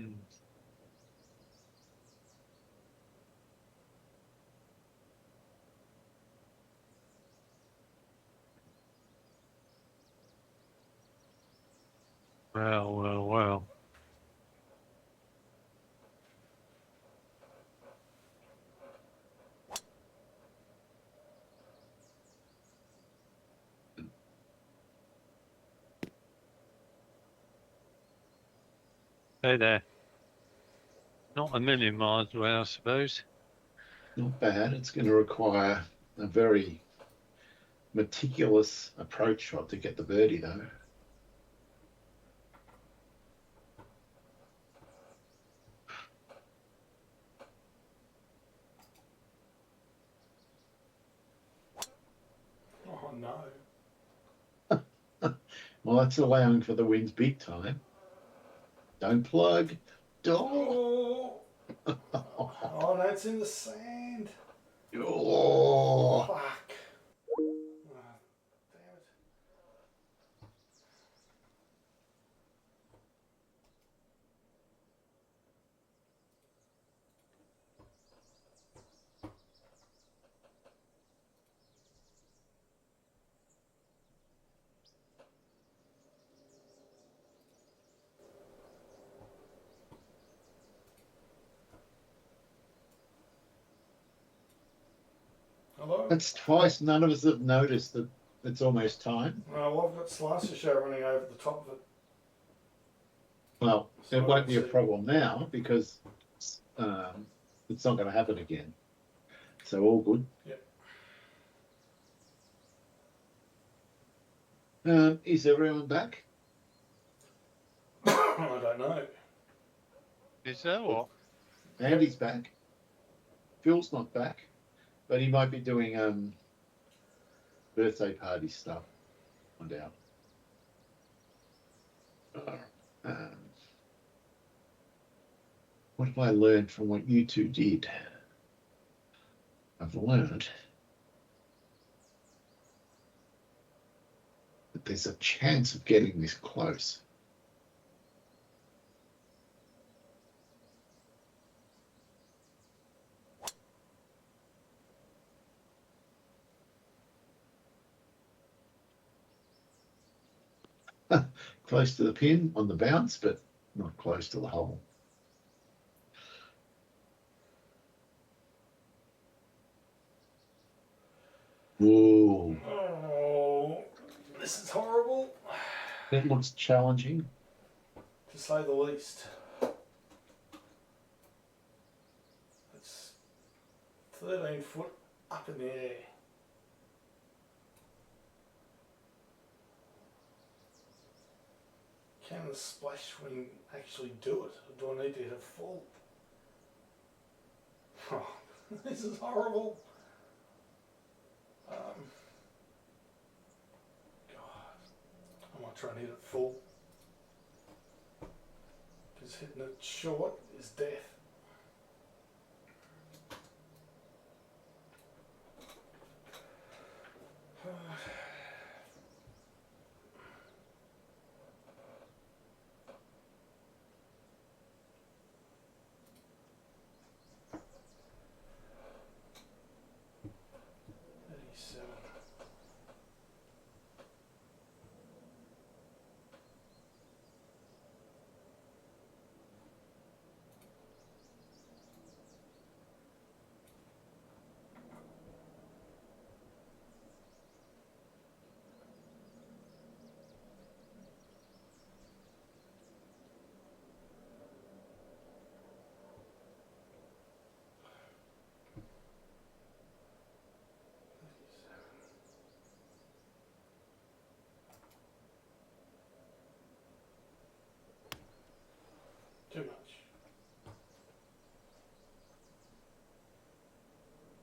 Mm. Well. Hey there. Not a million miles away, I suppose. Not bad. It's going to require a very meticulous approach shot to get the birdie, though. Oh no. Well, that's allowing for the wins big time. Don't plug. Oh, oh no, it's in the sand. Oh. Fuck. Oh, damn it. Hello? That's twice none of us have noticed that it's almost time. Well, I've got slicer show running over the top of it. Well, So it won't I be a see. problem now because it's not going to happen again. So all good. Yep. Is everyone back? I don't know. Is there what? Andy's back. Phil's not back, but he might be doing birthday party stuff. Find out. What have I learned from what you two did? I've learned that there's a chance of getting this close. Close to the pin on the bounce, but not close to the hole. Whoa, Oh, this is horrible, that looks challenging. to say the least. It's 13 foot up in the air. Can the splash swing actually do it, or do I need to hit it full? Oh, this is horrible. God, I might try and hit it full. Because hitting it short is death. Too much.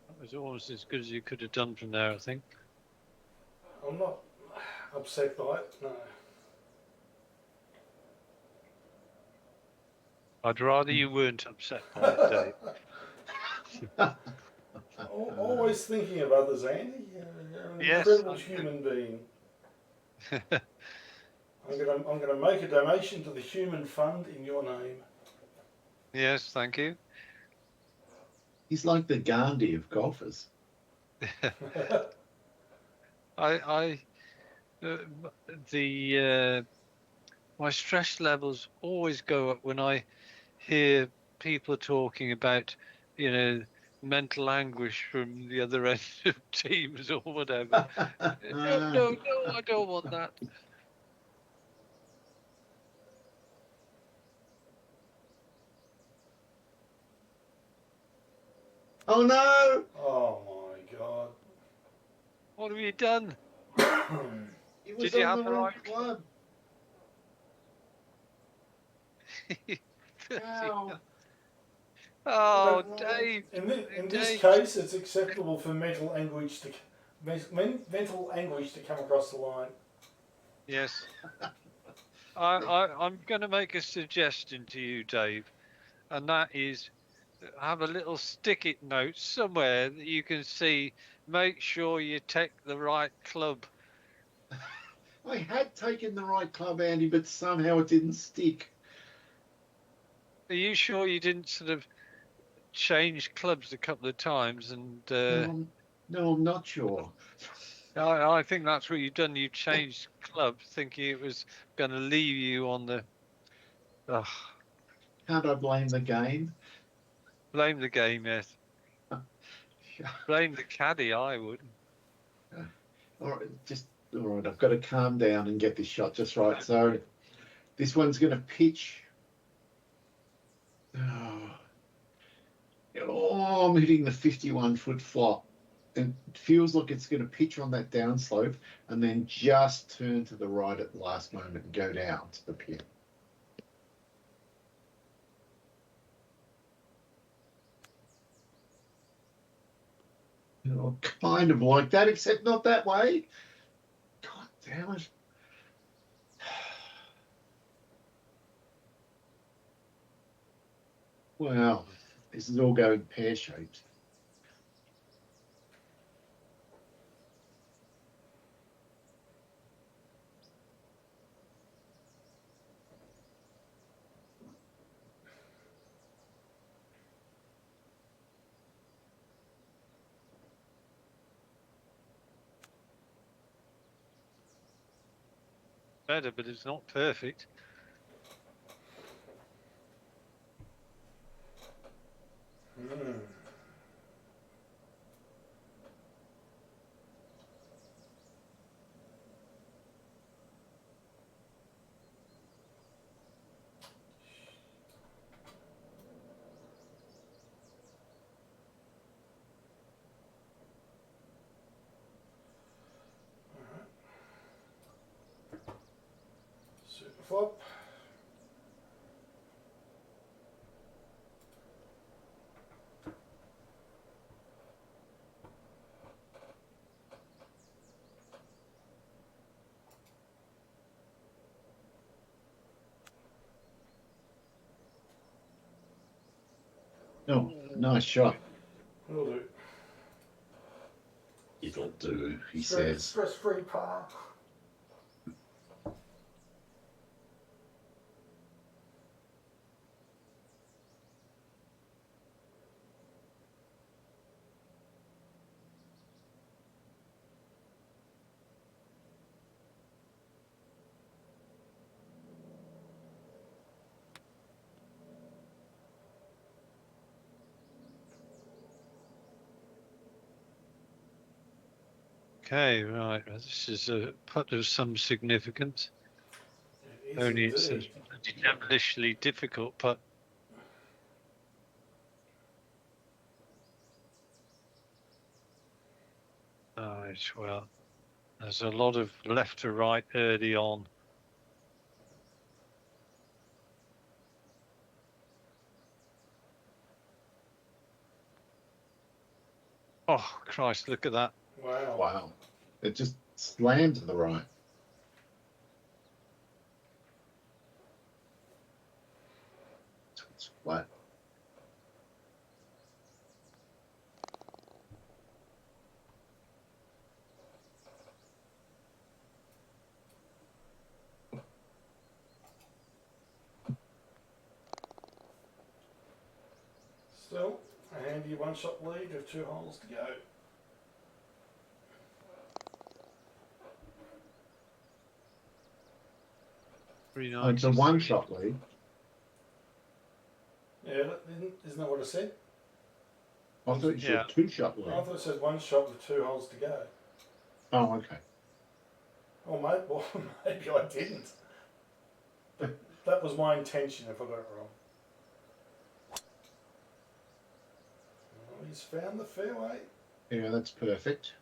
That was almost as good as you could have done from there, I think. I'm not upset by it, no. I'd rather you weren't upset by it, Dave. Always thinking of others, Andy. You're an Yes, incredible I- human being. I'm gonna make a donation to the Human Fund in your name. Yes, thank you. He's like the Gandhi of golfers. My stress levels always go up when I hear people talking about, mental anguish from the other end of teams or whatever. No, I don't want that. Oh no! Oh my God. What have you done? He was Did you on have the the wrong right club. How? Oh, But Dave. in this Dave. case, it's acceptable for mental anguish to come across the line. Yes. I'm going to make a suggestion to you, Dave, and that is have a little stick-it note somewhere that you can see. Make sure you take the right club. I had taken the right club, Andy, but somehow it didn't stick. Are you sure you didn't sort of change clubs a couple of times? And No, I'm not sure. I think that's what you've done. You changed clubs, thinking it was going to leave you on the. Ugh, Can't I blame the game? blame the game, yes. Blame the caddy. I would. All right, all right. I've got to calm down and get this shot just right. So this one's going to pitch. Oh, I'm hitting the 51-foot flop. It feels like it's going to pitch on that downslope and then just turn to the right at the last moment and go down to the pin. Kind of like that, except not that way. God damn it. Wow, this is all going pear-shaped. Better, but it's not perfect. Super flop. Oh, nice shot. Will do. It'll do, he says. Stress-free par. Okay, right. This is a putt of some significance. It is Only it's a indeed. devilishly difficult putt. Right, well, there's a lot of left to right early on. Oh, Christ, look at that. Wow. Wow. It just slammed to the right. It's flat. Still, a handy one-shot lead with 2 holes to go. Oh, it's a one-shot lead. Yeah, isn't that what I said? I thought you said two-shot lead. I thought it said 1 shot with 2 holes to go. Oh, okay. Oh, mate, well, maybe I didn't. But that was my intention if I got it wrong. Well, he's found the fairway. Yeah, that's perfect.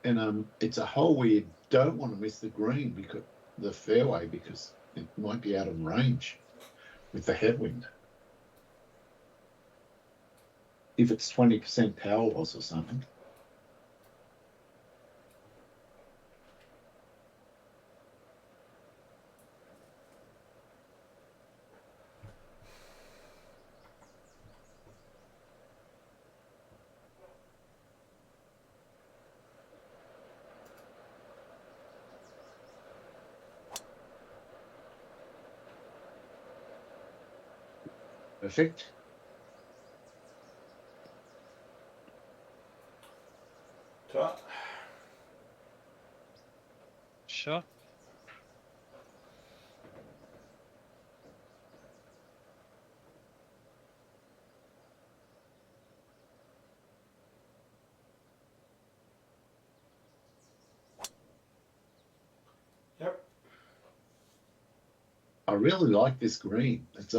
And it's a hole where you don't want to miss the green because the fairway because it might be out of range with the headwind. If it's 20% power loss or something. Perfect. Ta. Sure. Yep. I really like this green. It's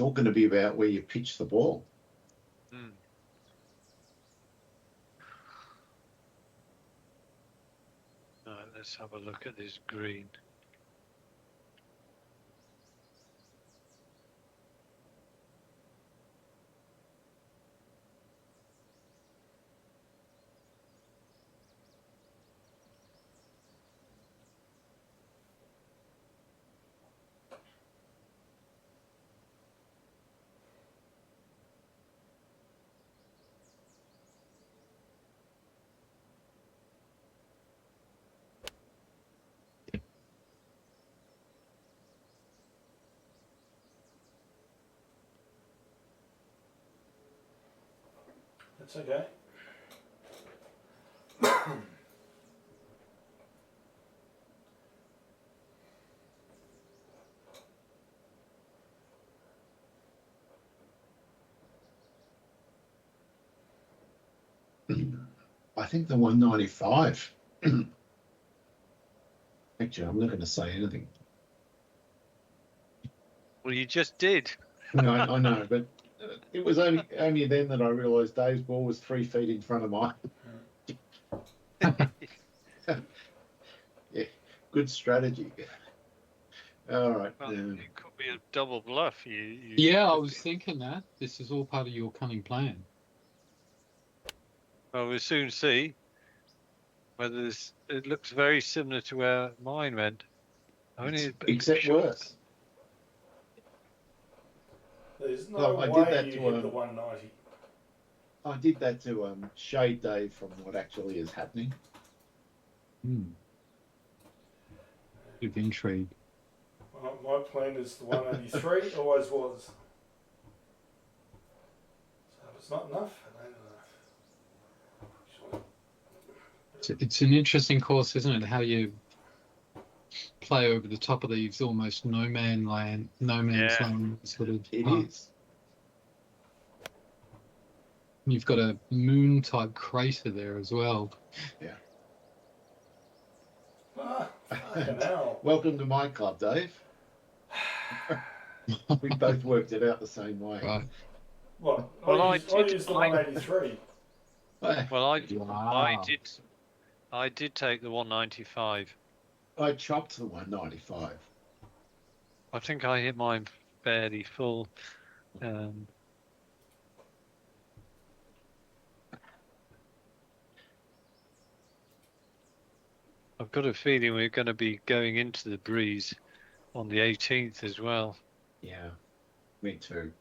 all going to be about where you pitch the ball. Mm. Right, let's have a look at this green. That's okay. I think the 195. Actually, I'm not going to say anything. Well, you just did. No, I know, but it was only then that I realised Dave's ball was 3 feet in front of mine. Yeah, good strategy. All right. Well, it could be a double bluff. You Yeah, I was thinking that. This is all part of your cunning plan. Well, we'll soon see whether this. It looks very similar to where mine went. Only a bit Except short. worse. There's no Well, I did way that you to hit the 190. I did that to shade Dave from what actually is happening. Bit of intrigue. Well, my plan is the 183, always was. So if it's not enough, it ain't enough. It's an interesting course, isn't it? How you play over the top of these almost no man's land sort of. It park. is. You've got a moon type crater there as well. Ah, fucking hell. Welcome to my club, Dave. We both worked it out the same way. Right. What? Well, I used the 183. Well, Wow. I did take the 195. I chopped the 195. I think I hit mine fairly full. I've got a feeling we're going to be going into the breeze on the 18th as well. Yeah, me too.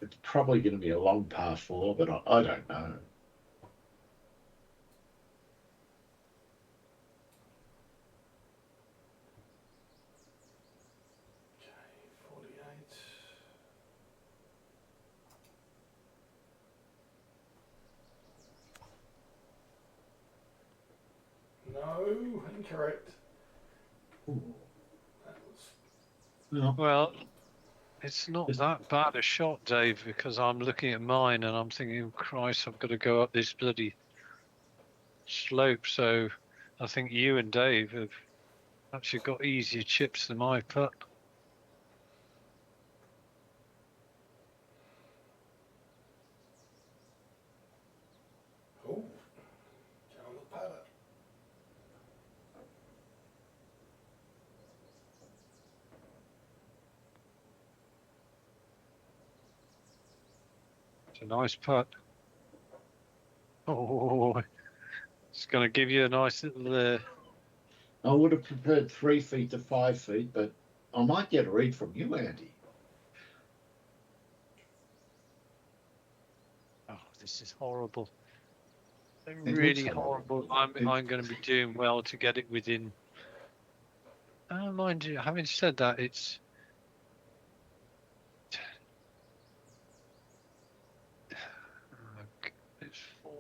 It's probably going to be a long par 4, but I don't know. Okay, 48. No, incorrect. Ooh. That was No. Well, it's not that bad a shot, Dave, because I'm looking at mine and I'm thinking, oh, Christ, I've got to go up this bloody slope. So I think you and Dave have actually got easier chips than my putt. It's a nice putt. Oh, it's going to give you a nice little. I would have preferred 3 feet to 5 feet, but I might get a read from you, Andy. Oh, this is horrible. It Really looks horrible. It- I'm going to be doing well to get it within. Mind you, having said that, it's. It's 4.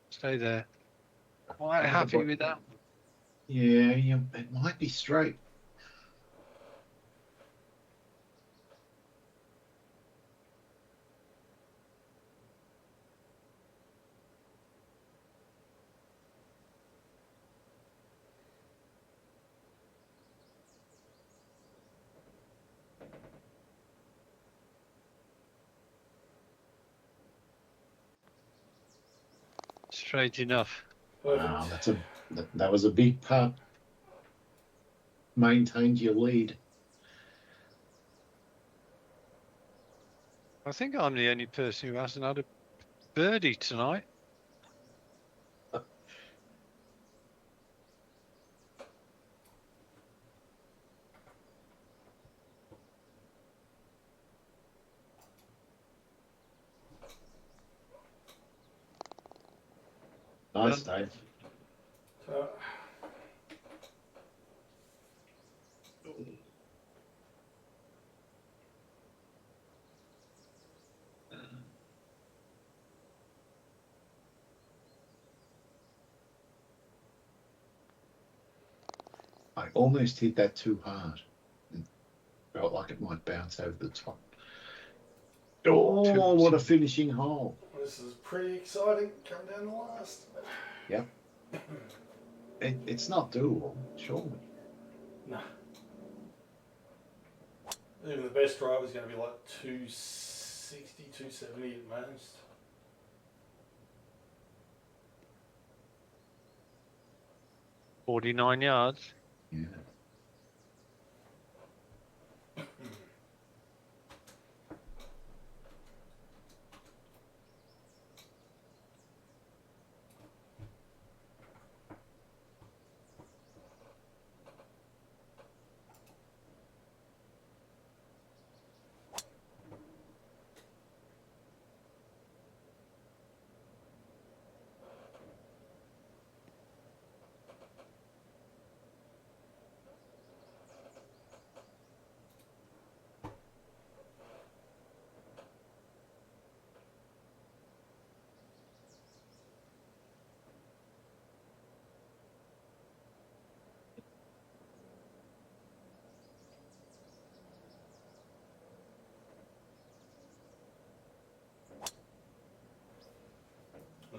Stay there. Quite happy with that. Yeah, it might be straight. Straight enough. Wow, that was a big putt. Maintained your lead. I think I'm the only person who hasn't had a birdie tonight. Nice, Dave. So, I almost hit that too hard. It felt like it might bounce over the top. Oh, what a finishing hole. this is pretty exciting. Come down the last. Yep. It's not doable, surely. No. Even the best drive is going to be like 260, 270 at most. .49 yards. Yeah.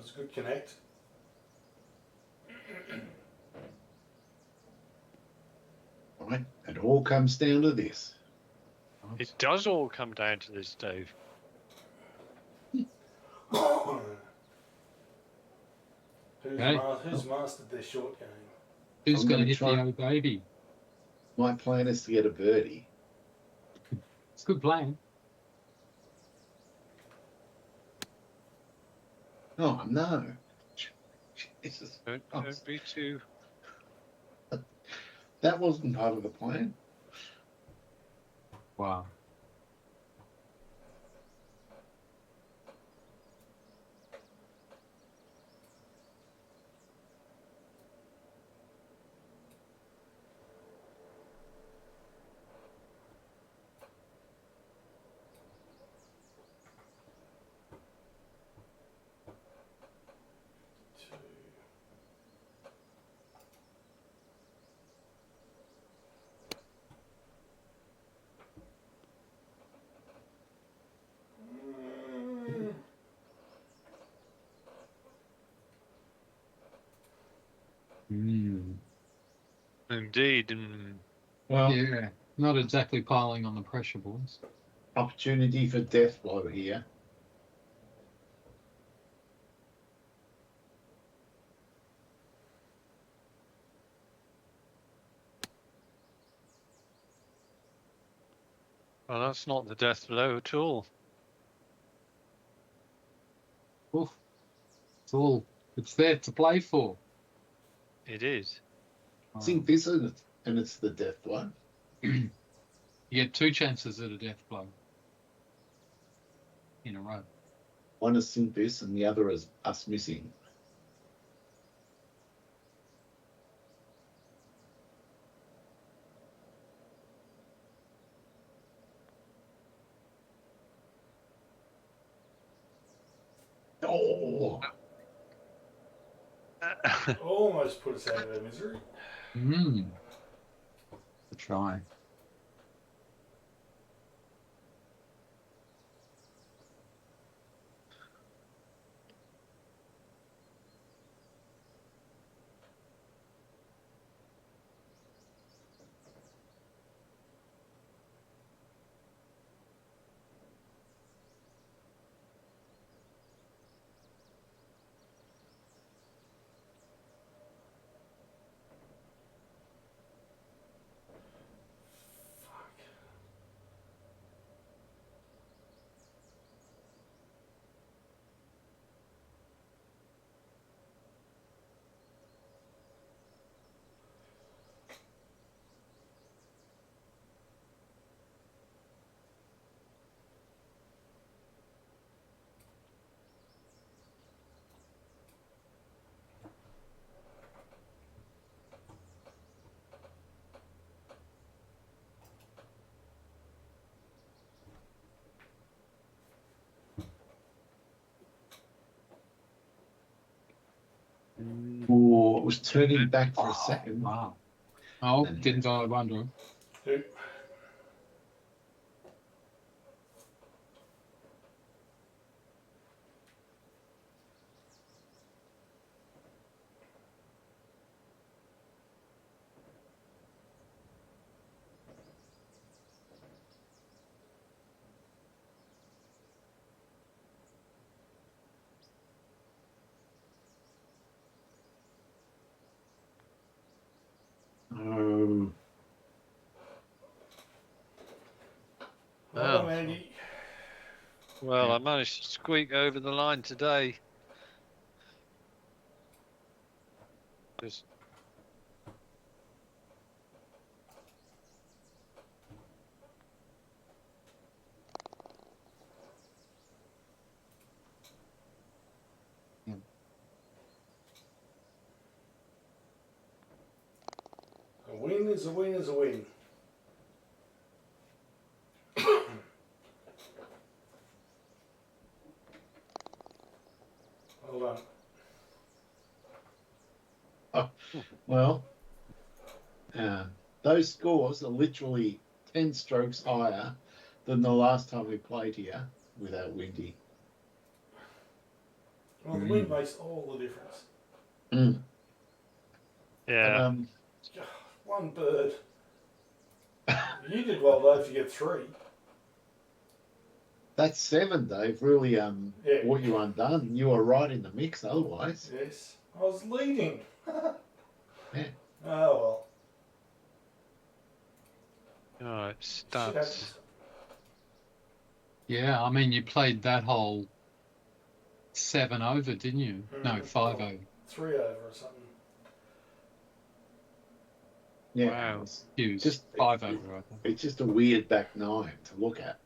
That's a good connect. Right. It all comes down to this. It does all come down to this, Dave. Who's mastered their short game? Who's I'm going to gonna hit try- the old baby? My plan is to get a birdie. It's a good plan. Oh, no. Jesus. Don't be too. That wasn't part of the plan. Wow. Mm. Indeed. Well, Yeah, not exactly piling on the pressure, boys. opportunity for death blow here. Well, that's not the death blow at all. Oof. It's there to play for. It is. Sink this and it's the death blow. You get 2 chances at a death blow in a row. One is sink this and the other is us missing. Oh, Almost put us out of our misery. A try. oh, it was turning back for a second. Wow. Oh, didn't I wonder? Who? Well done, Andy. Well, I managed to squeak over the line today. Just A win is a win is a win. Well done. Well, those scores are literally 10 strokes higher than the last time we played here without Windy. Well, the wind makes all the difference. yeah. One bird. You did well though if you get 3. That's 7, Dave. Really Yeah. brought you undone. You were right in the mix otherwise. Yes. I was leading. Yeah. Oh All right, Shit stats. happens. Yeah, I mean, you played that hole 7 over, didn't you? No, Mm. 5 Oh. over. 3 over or something. Yeah. Wow. It's Hughes, just 5 over, I think. It's just a weird back 9 to look at.